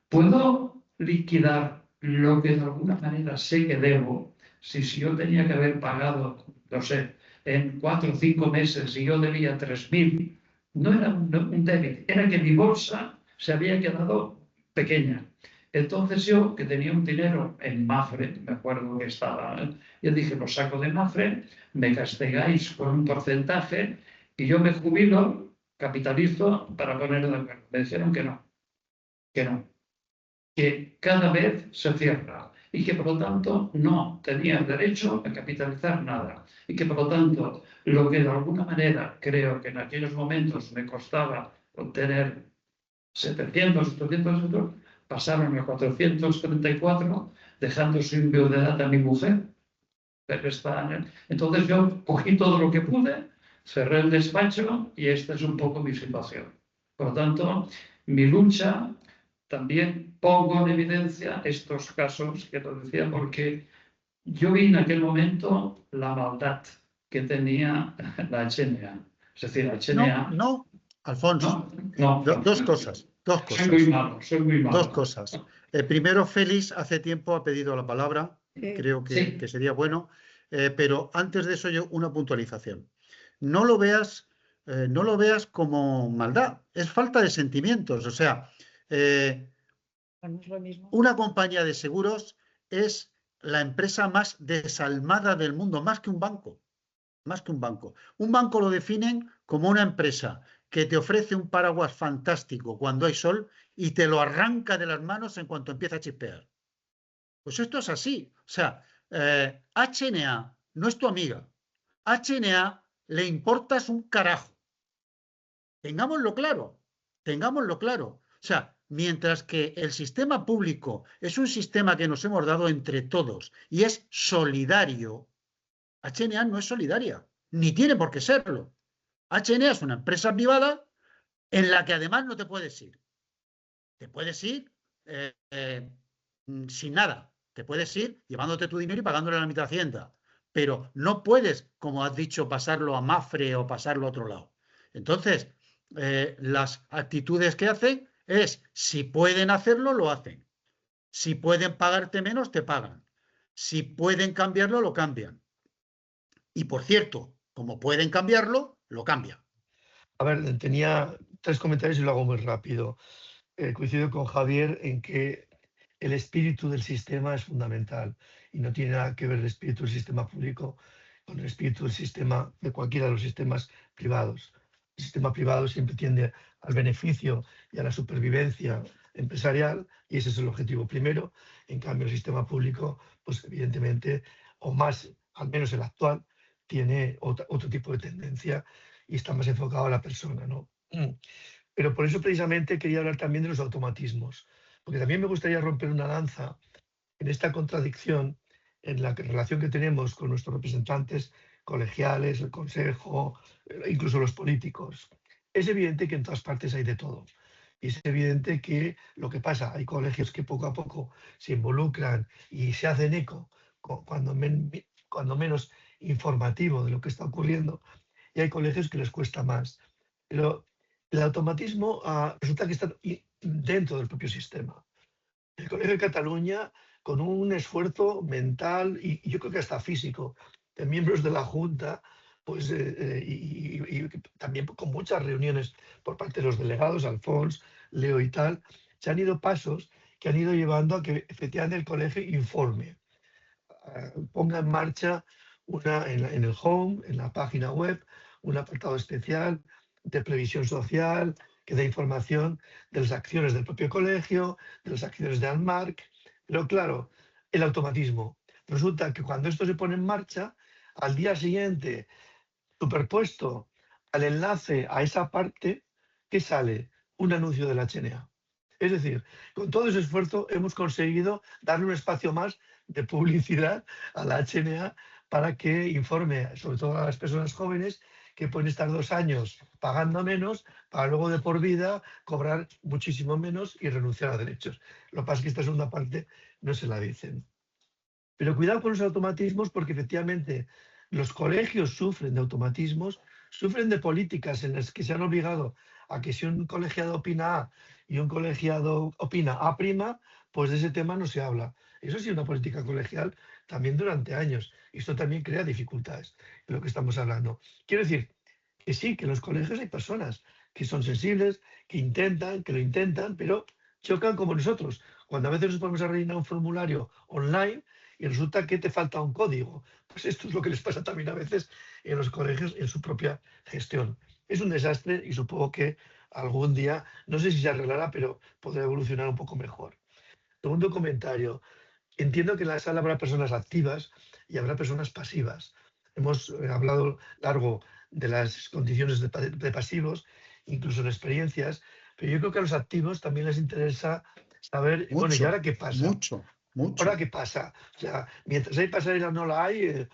¿puedo liquidar lo que de alguna manera sé que debo? Si yo tenía que haber pagado, no sé, en 4 o 5 meses y yo debía 3.000, no era un débito, era que mi bolsa se había quedado pequeña. Entonces yo, que tenía un dinero en Mafre, me acuerdo que estaba, yo dije, lo saco de Mafre, me castigáis con un porcentaje y yo me jubilo, capitalizo para poner de acuerdo. Me dijeron que no, que cada vez se cierra. y que por lo tanto no tenía derecho a capitalizar nada y que por lo tanto lo que de alguna manera creo que en aquellos momentos me costaba obtener 700, 800 euros, pasaron a 434, dejando sin viudedad a mi mujer. Entonces yo cogí todo lo que pude, cerré el despacho y esta es un poco mi situación. Por lo tanto, mi lucha también pongo en evidencia estos casos que te decía, porque yo vi en aquel momento la maldad que tenía la HNA. Es decir, la HNA... No, Alfonso. No, Dos cosas. Soy muy malo, soy muy malo. Dos cosas. Primero, Félix hace tiempo ha pedido la palabra. Creo que sería bueno. Pero antes de eso, yo una puntualización. No lo veas como maldad. Es falta de sentimientos. O sea, una compañía de seguros es la empresa más desalmada del mundo, más que un banco. Más que un banco. Un banco lo definen como una empresa que te ofrece un paraguas fantástico cuando hay sol y te lo arranca de las manos en cuanto empieza a chispear. Pues esto es así. O sea, HNA no es tu amiga. HNA le importas un carajo. Tengámoslo claro. Tengámoslo claro. O sea, mientras que el sistema público es un sistema que nos hemos dado entre todos y es solidario, HNA no es solidaria, ni tiene por qué serlo. HNA es una empresa privada en la que además no te puedes ir. Te puedes ir sin nada. Te puedes ir llevándote tu dinero y pagándole a la mitad de Hacienda. Pero no puedes, como has dicho, pasarlo a Mafre o pasarlo a otro lado. Entonces, las actitudes que hacen es, si pueden hacerlo, lo hacen. Si pueden pagarte menos, te pagan. Si pueden cambiarlo, lo cambian. Y por cierto, como pueden cambiarlo, lo cambian. A ver, tenía 3 comentarios y lo hago muy rápido. Coincido con Javier en que el espíritu del sistema es fundamental y no tiene nada que ver el espíritu del sistema público con el espíritu del sistema, de cualquiera de los sistemas privados. El sistema privado siempre tiende al beneficio y a la supervivencia empresarial y ese es el objetivo primero. En cambio, el sistema público, pues evidentemente, o más, al menos el actual, tiene otro tipo de tendencia y está más enfocado a la persona, ¿no? Pero por eso precisamente quería hablar también de los automatismos, porque también me gustaría romper una lanza en esta contradicción en la relación que tenemos con nuestros representantes colegiales, el Consejo, incluso los políticos. Es evidente que en todas partes hay de todo. Y es evidente que lo que pasa, hay colegios que poco a poco se involucran y se hacen eco, cuando menos informativo de lo que está ocurriendo, y hay colegios que les cuesta más. Pero el automatismo resulta que está dentro del propio sistema. El Colegio de Cataluña, con un esfuerzo mental y yo creo que hasta físico de miembros de la Junta, pues, y también con muchas reuniones por parte de los delegados, Alfons, Leo y tal, se han ido pasos que han ido llevando a que efectivamente el colegio informe, ponga en marcha en el home, en la página web, un apartado especial de previsión social que da información de las acciones del propio colegio, de las acciones de ANMARC. Pero claro, el automatismo. Resulta que cuando esto se pone en marcha, al día siguiente, superpuesto al enlace a esa parte, ¿qué sale? Un anuncio de la HNA. Es decir, con todo ese esfuerzo hemos conseguido darle un espacio más de publicidad a la HNA para que informe, sobre todo a las personas jóvenes, que pueden estar 2 años pagando menos para luego de por vida cobrar muchísimo menos y renunciar a derechos. Lo que pasa es que esta segunda parte no se la dicen. Pero cuidado con los automatismos porque efectivamente los colegios sufren de automatismos, sufren de políticas en las que se han obligado a que si un colegiado opina A y un colegiado opina A', pues de ese tema no se habla. Eso ha sido una política colegial también durante años. Y esto también crea dificultades de lo que estamos hablando. Quiero decir que sí, que en los colegios hay personas que son sensibles, que lo intentan, pero chocan como nosotros. Cuando a veces nos ponemos a rellenar un formulario online y resulta que te falta un código. Pues esto es lo que les pasa también a veces en los colegios en su propia gestión. Es un desastre y supongo que algún día, no sé si se arreglará, pero podrá evolucionar un poco mejor. Segundo comentario. entiendo que en la sala habrá personas activas y habrá personas pasivas. Hemos hablado largo de las condiciones de pasivos, incluso en experiencias, pero yo creo que a los activos también les interesa saber, bueno, ¿y ahora qué pasa? ¿Ahora qué pasa? O sea, mientras hay pasarela no la hay,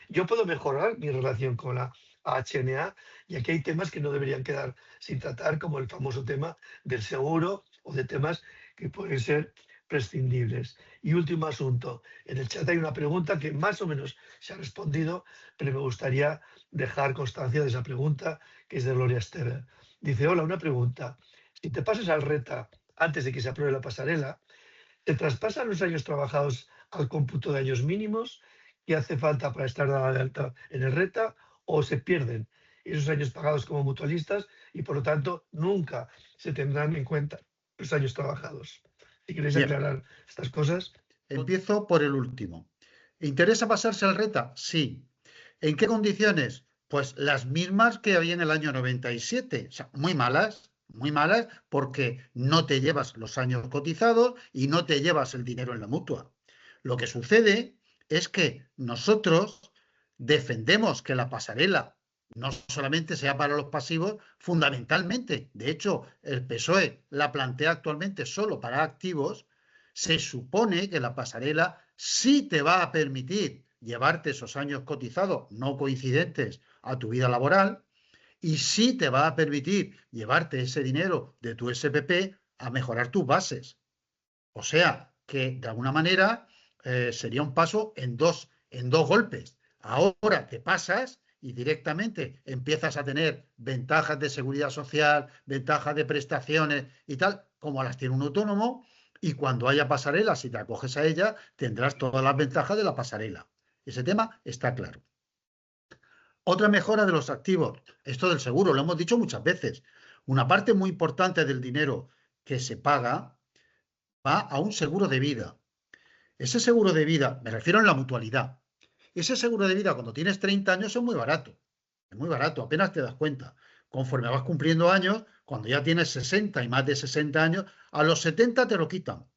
yo puedo mejorar mi relación con la HNA y aquí hay temas que no deberían quedar sin tratar, como el famoso tema del seguro o de temas que pueden ser prescindibles. Y último asunto, en el chat hay una pregunta que más o menos se ha respondido, pero me gustaría dejar constancia de esa pregunta, que es de Gloria Esteve. Dice, hola, una pregunta. Si te pasas al RETA antes de que se apruebe la pasarela, ¿te traspasan los años trabajados al cómputo de años mínimos que hace falta para estar dada de alta en el RETA o se pierden esos años pagados como mutualistas y por lo tanto nunca se tendrán en cuenta los años trabajados? Si queréis aclarar estas cosas. Empiezo por el último. ¿Interesa pasarse al RETA? Sí. ¿En qué condiciones? Pues las mismas que había en el año 97. O sea, muy malas porque no te llevas los años cotizados y no te llevas el dinero en la mutua. Lo que sucede es que nosotros defendemos que la pasarela no solamente sea para los pasivos, fundamentalmente. De hecho, el PSOE la plantea actualmente solo para activos. Se supone que la pasarela sí te va a permitir llevarte esos años cotizados no coincidentes a tu vida laboral y sí te va a permitir llevarte ese dinero de tu SPP a mejorar tus bases. O sea, que de alguna manera sería un paso en dos golpes. Ahora te pasas y directamente empiezas a tener ventajas de seguridad social, ventajas de prestaciones y tal, como las tiene un autónomo, y cuando haya pasarela, si te acoges a ella, tendrás todas las ventajas de la pasarela. Ese tema está claro. Otra mejora de los activos, esto del seguro, lo hemos dicho muchas veces. Una parte muy importante del dinero que se paga va a un seguro de vida. Ese seguro de vida, me refiero en la mutualidad, ese seguro de vida cuando tienes 30 años es muy barato, apenas te das cuenta. Conforme vas cumpliendo años, cuando ya tienes 60 y más de 60 años, a los 70 te lo quitan.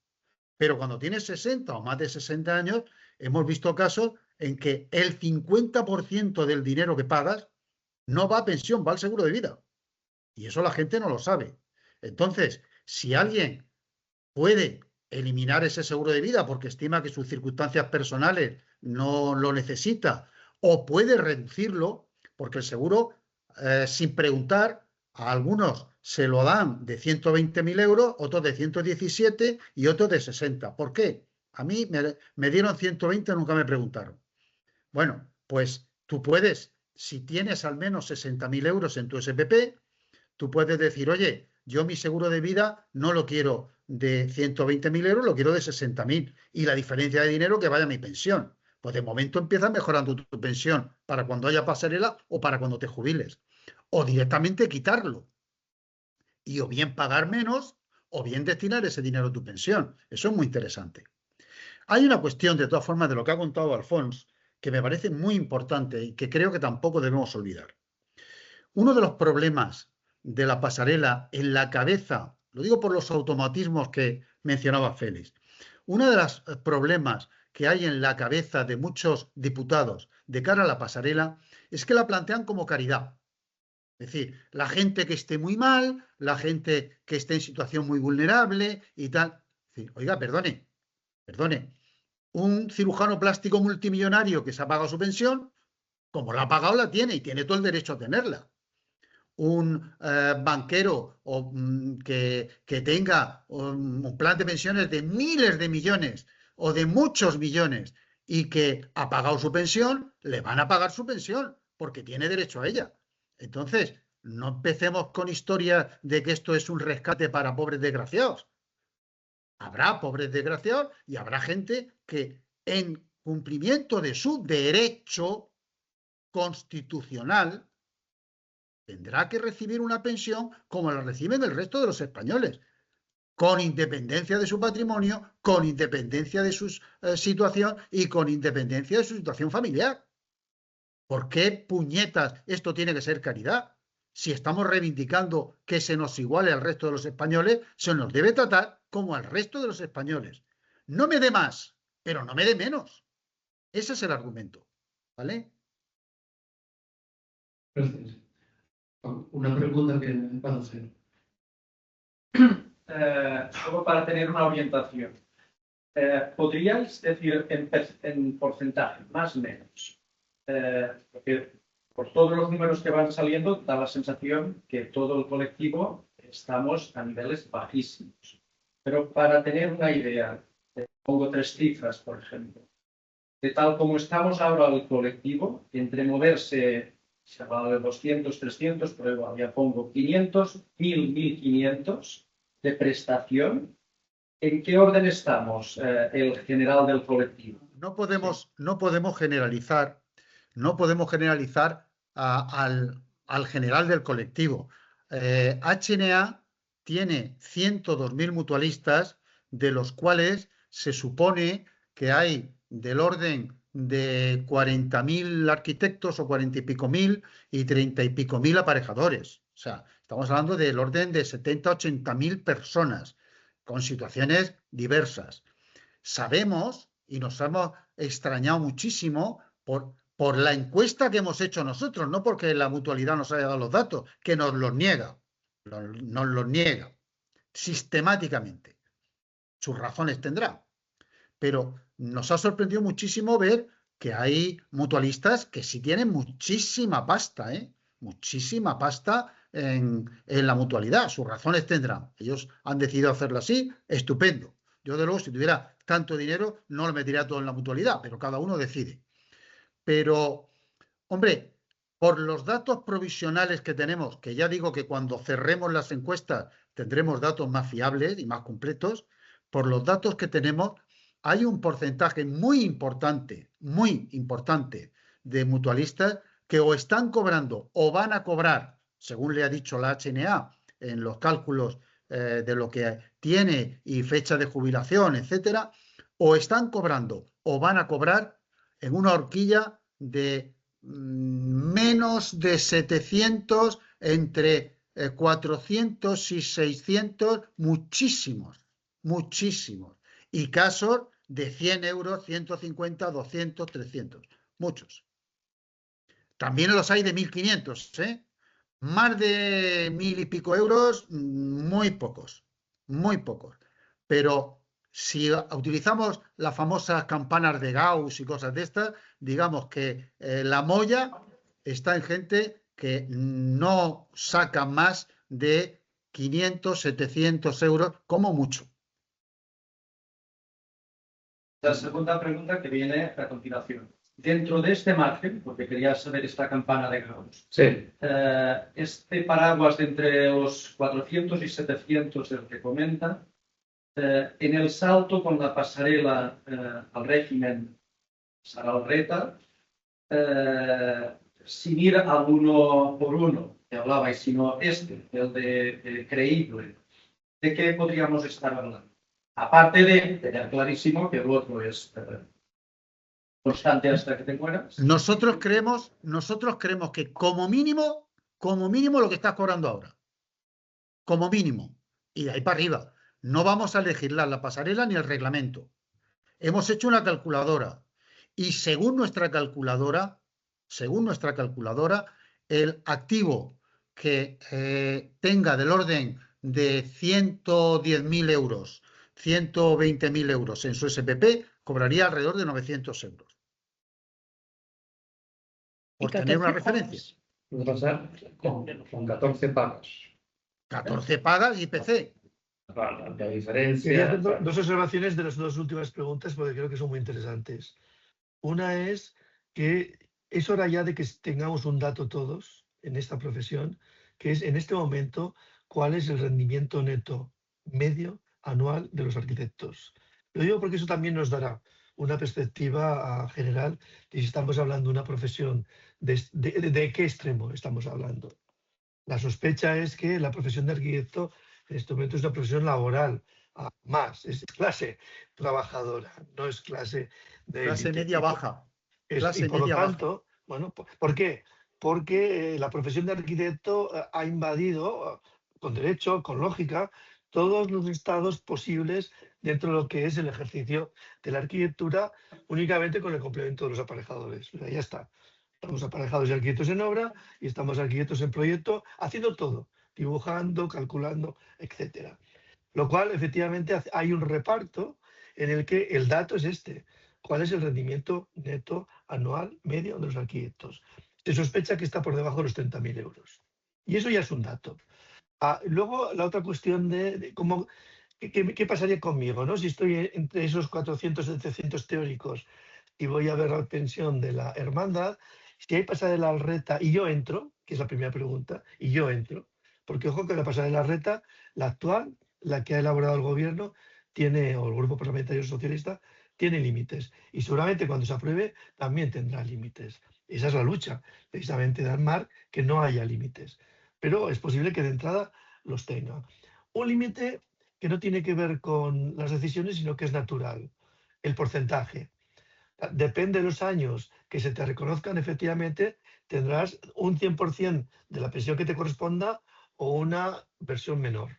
Pero cuando tienes 60 o más de 60 años, hemos visto casos en que el 50% del dinero que pagas no va a pensión, va al seguro de vida. Y eso la gente no lo sabe. Entonces, si alguien puede eliminar ese seguro de vida porque estima que sus circunstancias personales no lo necesita, o puede reducirlo porque el seguro, sin preguntar, a algunos se lo dan de 120.000 euros, otros de 117 y otros de 60. ¿Por qué? A mí me dieron 120, nunca me preguntaron. Bueno, pues tú puedes, si tienes al menos 60.000 euros en tu SPP, tú puedes decir, oye, yo mi seguro de vida no lo quiero de 120.000 euros, lo quiero de 60.000. Y la diferencia de dinero que vaya a mi pensión. Pues de momento empiezas mejorando tu pensión para cuando haya pasarela o para cuando te jubiles. O directamente quitarlo. Y o bien pagar menos o bien destinar ese dinero a tu pensión. Eso es muy interesante. Hay una cuestión, de todas formas, de lo que ha contado Alfons, que me parece muy importante y que creo que tampoco debemos olvidar. Uno de los problemas de la pasarela en la cabeza, lo digo por los automatismos que mencionaba Félix, uno de los problemas que hay en la cabeza de muchos diputados de cara a la pasarela es que la plantean como caridad. Es decir, la gente que esté muy mal, la gente que esté en situación muy vulnerable y tal. Es decir, oiga, perdone, un cirujano plástico multimillonario que se ha pagado su pensión, como la ha pagado, la tiene y tiene todo el derecho a tenerla. Un banquero que tenga un plan de pensiones de miles de millones o de muchos millones y que ha pagado su pensión, le van a pagar su pensión porque tiene derecho a ella. Entonces, no empecemos con historias de que esto es un rescate para pobres desgraciados. Habrá pobres desgraciados y habrá gente que en cumplimiento de su derecho constitucional tendrá que recibir una pensión como la reciben el resto de los españoles, con independencia de su patrimonio, con independencia de su situación y con independencia de su situación familiar. ¿Por qué puñetas esto tiene que ser caridad? Si estamos reivindicando que se nos iguale al resto de los españoles, se nos debe tratar como al resto de los españoles. No me dé más, pero no me dé menos. Ese es el argumento, ¿vale? Gracias. Una pregunta que me puedo hacer. Solo para tener una orientación. ¿Podríais decir en porcentaje, más o menos? Porque por todos los números que van saliendo da la sensación que todo el colectivo estamos a niveles bajísimos. Pero para tener una idea, pongo 3 cifras, por ejemplo. De tal como estamos ahora el colectivo, entre moverse, se habla de 200, 300, pero igual ya pongo 500, 1000, 1500 de prestación. ¿En qué orden estamos, el general del colectivo? No podemos generalizar, al general del colectivo. HNA tiene 102.000 mutualistas, de los cuales se supone que hay del orden de 40.000 arquitectos o 40 y pico mil y 30 y pico mil aparejadores. O sea, estamos hablando del orden de 70, 80.000 personas con situaciones diversas. Sabemos, y nos hemos extrañado muchísimo por la encuesta que hemos hecho nosotros, no porque la mutualidad nos haya dado los datos, que nos los niega sistemáticamente. Sus razones tendrá. Pero nos ha sorprendido muchísimo ver que hay mutualistas que sí tienen muchísima pasta, muchísima pasta en la mutualidad. Sus razones tendrán. Ellos han decidido hacerlo así, estupendo. Yo, de luego, si tuviera tanto dinero, no lo metería todo en la mutualidad, pero cada uno decide. Pero, hombre, por los datos provisionales que tenemos, que ya digo que cuando cerremos las encuestas tendremos datos más fiables y más completos, por los datos que tenemos, hay un porcentaje muy importante de mutualistas que o están cobrando o van a cobrar, según le ha dicho la HNA en los cálculos de lo que tiene y fecha de jubilación, etcétera, o están cobrando o van a cobrar en una horquilla de menos de 700, entre 400 y 600, muchísimos. Y casos de 100 euros, 150, 200, 300, muchos. También los hay de 1.500, ¿eh? Más de 1.000 y pico euros, muy pocos. Pero si utilizamos las famosas campanas de Gauss y cosas de estas, digamos que la molla está en gente que no saca más de 500, 700 euros, como mucho. La segunda pregunta que viene a continuación. Dentro de este margen, porque quería saber esta campana de Gauss, sí. Este paraguas de entre los 400 y 700 del que comenta, en el salto con la pasarela al régimen Saralreta, sin ir al uno por uno que hablabais, sino el de creíble, ¿de qué podríamos estar hablando? Aparte de tener clarísimo que el otro es constante hasta que te mueras. Nosotros creemos que como mínimo lo que estás cobrando ahora. Como mínimo. Y de ahí para arriba. No vamos a legislar la pasarela ni el reglamento. Hemos hecho una calculadora. Y según nuestra calculadora, el activo que tenga del orden de 110.000 euros, 120.000 euros en su SPP, cobraría alrededor de 900 euros. Por tener una referencia. Puede pasar con 14 pagas. 14 pagas y IPC. La diferencia. Quería hacer dos observaciones de las dos últimas preguntas porque creo que son muy interesantes. Una es que es hora ya de que tengamos un dato todos en esta profesión, que es en este momento cuál es el rendimiento neto medio anual de los arquitectos. Lo digo porque eso también nos dará una perspectiva general de si estamos hablando de una profesión, de qué extremo estamos hablando. La sospecha es que la profesión de arquitecto en este momento es una profesión laboral, más, es clase trabajadora, no es clase de clase élite. media baja. Y por lo tanto, bueno, ¿por qué? Porque la profesión de arquitecto ha invadido, con derecho, con lógica, todos los estados posibles dentro de lo que es el ejercicio de la arquitectura, únicamente con el complemento de los aparejadores. O sea, ya está. Estamos aparejados y arquitectos en obra y estamos arquitectos en proyecto, haciendo todo, dibujando, calculando, etcétera. Lo cual, efectivamente, hay un reparto en el que el dato es este. ¿Cuál es el rendimiento neto anual medio de los arquitectos? Se sospecha que está por debajo de los 30.000 euros. Y eso ya es un dato. Luego, la otra cuestión de cómo, ¿qué pasaría conmigo, ¿no? Si estoy entre esos 400, 700 teóricos y voy a ver la pensión de la hermandad, si hay pasarela al RETA y yo entro, que es la primera pregunta, y yo entro, porque ojo que la pasarela al RETA, la actual, la que ha elaborado el gobierno, tiene, o el Grupo Parlamentario Socialista, tiene límites. Y seguramente cuando se apruebe también tendrá límites. Esa es la lucha, precisamente de armar que no haya límites. Pero es posible que de entrada los tenga. Un límite que no tiene que ver con las decisiones, sino que es natural, el porcentaje. Depende de los años que se te reconozcan, efectivamente, tendrás un 100% de la pensión que te corresponda o una versión menor.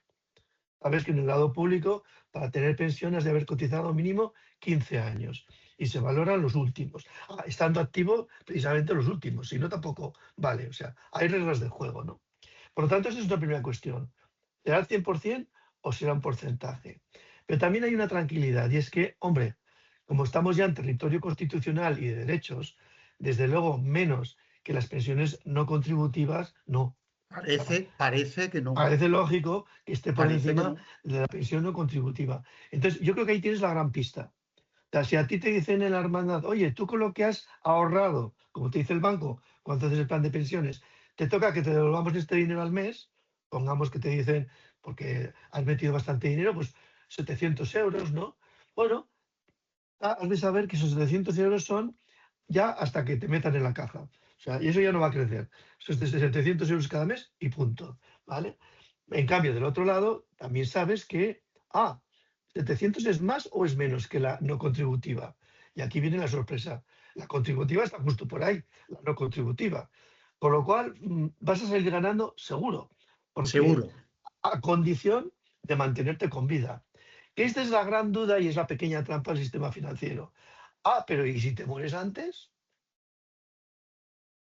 Sabes que en el lado público, para tener pensión has de haber cotizado mínimo 15 años y se valoran los últimos. Estando activo, precisamente los últimos, si no tampoco vale. O sea, hay reglas de juego, ¿no? Por lo tanto, esa es una primera cuestión. ¿Será el 100% o será un porcentaje? Pero también hay una tranquilidad y es que, hombre, como estamos ya en territorio constitucional y de derechos, desde luego menos que las pensiones no contributivas, no. Parece que no. Parece lógico que esté por Parece encima que no. de la pensión no contributiva. Entonces, yo creo que ahí tienes la gran pista. O sea, si a ti te dicen en la hermandad, oye, tú con lo que has ahorrado, como te dice el banco, cuando haces el plan de pensiones, te toca que te devolvamos este dinero al mes, pongamos que te dicen, porque has metido bastante dinero, pues 700 euros, ¿no? Bueno, has de saber que esos 700 euros son ya hasta que te metan en la caja. O sea, y eso ya no va a crecer. Eso es de 700 euros cada mes y punto, ¿vale? En cambio, del otro lado, también sabes que, 700 es más o es menos que la no contributiva. Y aquí viene la sorpresa. La contributiva está justo por ahí, la no contributiva. Con lo cual, vas a salir ganando seguro. Porque Seguro. A condición de mantenerte con vida. Esta es la gran duda y es la pequeña trampa del sistema financiero. Pero ¿y si te mueres antes?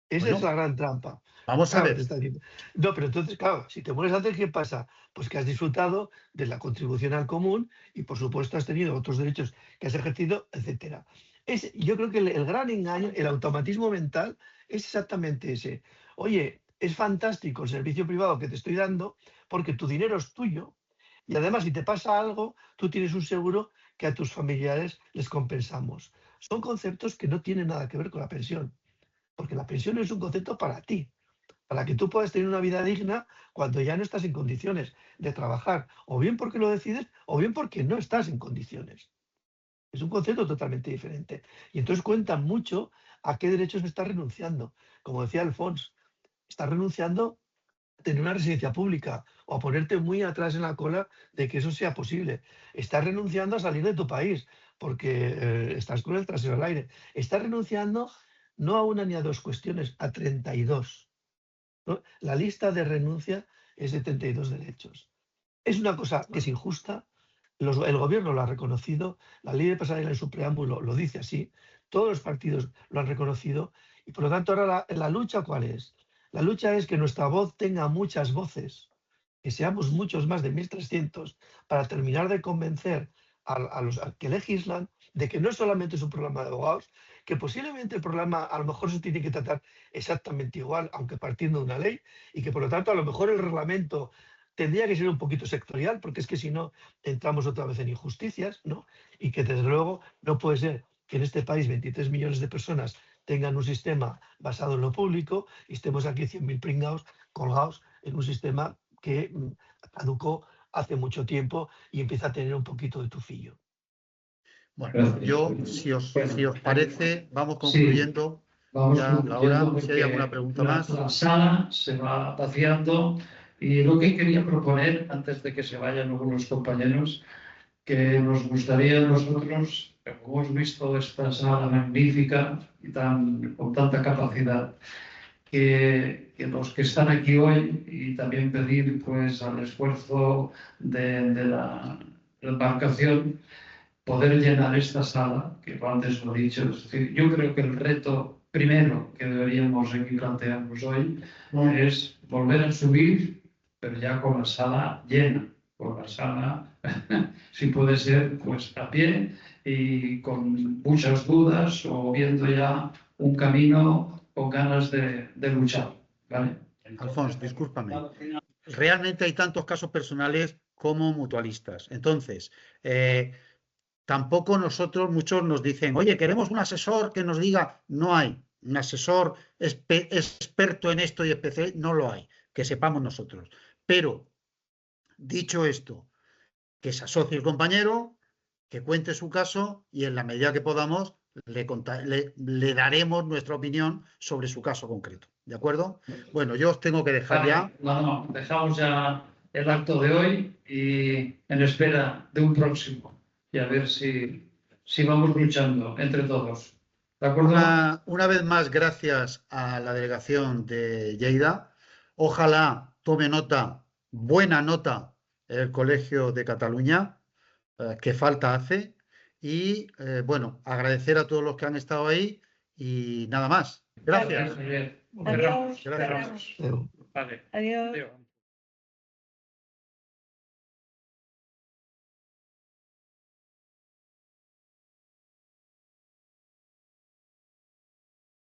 Esa Bueno, es la gran trampa. vamos a Claro, te ver. está diciendo. No, pero entonces, claro, si te mueres antes, ¿qué pasa? Pues que has disfrutado de la contribución al común y, por supuesto, has tenido otros derechos que has ejercido, etcétera. Yo creo que el gran engaño, el automatismo mental, es exactamente ese. Oye, es fantástico el servicio privado que te estoy dando porque tu dinero es tuyo y además, si te pasa algo, tú tienes un seguro que a tus familiares les compensamos. Son conceptos que no tienen nada que ver con la pensión, porque la pensión es un concepto para ti, para que tú puedas tener una vida digna cuando ya no estás en condiciones de trabajar, o bien porque lo decides, o bien porque no estás en condiciones. Es un concepto totalmente diferente. Y entonces cuentan mucho a qué derechos estás renunciando. Como decía Alfons, estás renunciando a tener una residencia pública o a ponerte muy atrás en la cola de que eso sea posible. Estás renunciando a salir de tu país porque estás con el trasero al aire. Estás renunciando no a una ni a dos cuestiones, a 32. ¿No? La lista de renuncia es de 32 derechos. Es una cosa que es injusta, el gobierno lo ha reconocido, la ley de pasarela en su preámbulo lo dice así, todos los partidos lo han reconocido y por lo tanto ahora la lucha ¿cuál es? La lucha es que nuestra voz tenga muchas voces, que seamos muchos más de 1.300 para terminar de convencer a los que legislan de que no solamente es un programa de abogados, que posiblemente el programa a lo mejor se tiene que tratar exactamente igual, aunque partiendo de una ley, y que por lo tanto a lo mejor el reglamento tendría que ser un poquito sectorial, porque es que si no entramos otra vez en injusticias, ¿no? Y que desde luego no puede ser que en este país 23 millones de personas tengan un sistema basado en lo público y estemos aquí 100.000 pringados colgados en un sistema que caducó hace mucho tiempo y empieza a tener un poquito de tufillo. Bueno, yo, si os parece, vamos Sí, concluyendo. vamos Ya la hora, concluyendo si hay alguna pregunta más. la sala se va vaciando y lo que quería proponer, antes de que se vayan algunos compañeros, que nos gustaría a nosotros, como hemos visto esta sala magnífica y con tanta capacidad, que los que están aquí hoy, y también pedir pues al esfuerzo de la embarcación, poder llenar esta sala, que antes lo he dicho. Es decir, yo creo que el reto primero que deberíamos aquí plantearnos hoy es volver a subir, pero ya con la sala llena, con la sala, si puede ser, pues a pie y con muchas dudas o viendo ya un camino con ganas de luchar, ¿vale? Alfonso, discúlpame. Realmente hay tantos casos personales como mutualistas. Entonces, tampoco muchos nos dicen, oye, queremos un asesor que nos diga, no hay un asesor experto en esto y especial, no lo hay, que sepamos nosotros. Pero, dicho esto, que se asocie el compañero, que cuente su caso y en la medida que podamos le daremos nuestra opinión sobre su caso concreto. ¿De acuerdo? Bueno, yo os tengo que dejar ya. No, dejamos ya el acto de hoy y en espera de un próximo. Y a ver si vamos luchando entre todos. ¿De acuerdo? Una vez más, gracias a la delegación de Lleida. Ojalá tome nota, buena nota, el Colegio de Cataluña, que falta hace. Y bueno, agradecer a todos los que han estado ahí y nada más. Gracias. Gracias. Adiós. Gracias. Vale. Adiós. Adiós.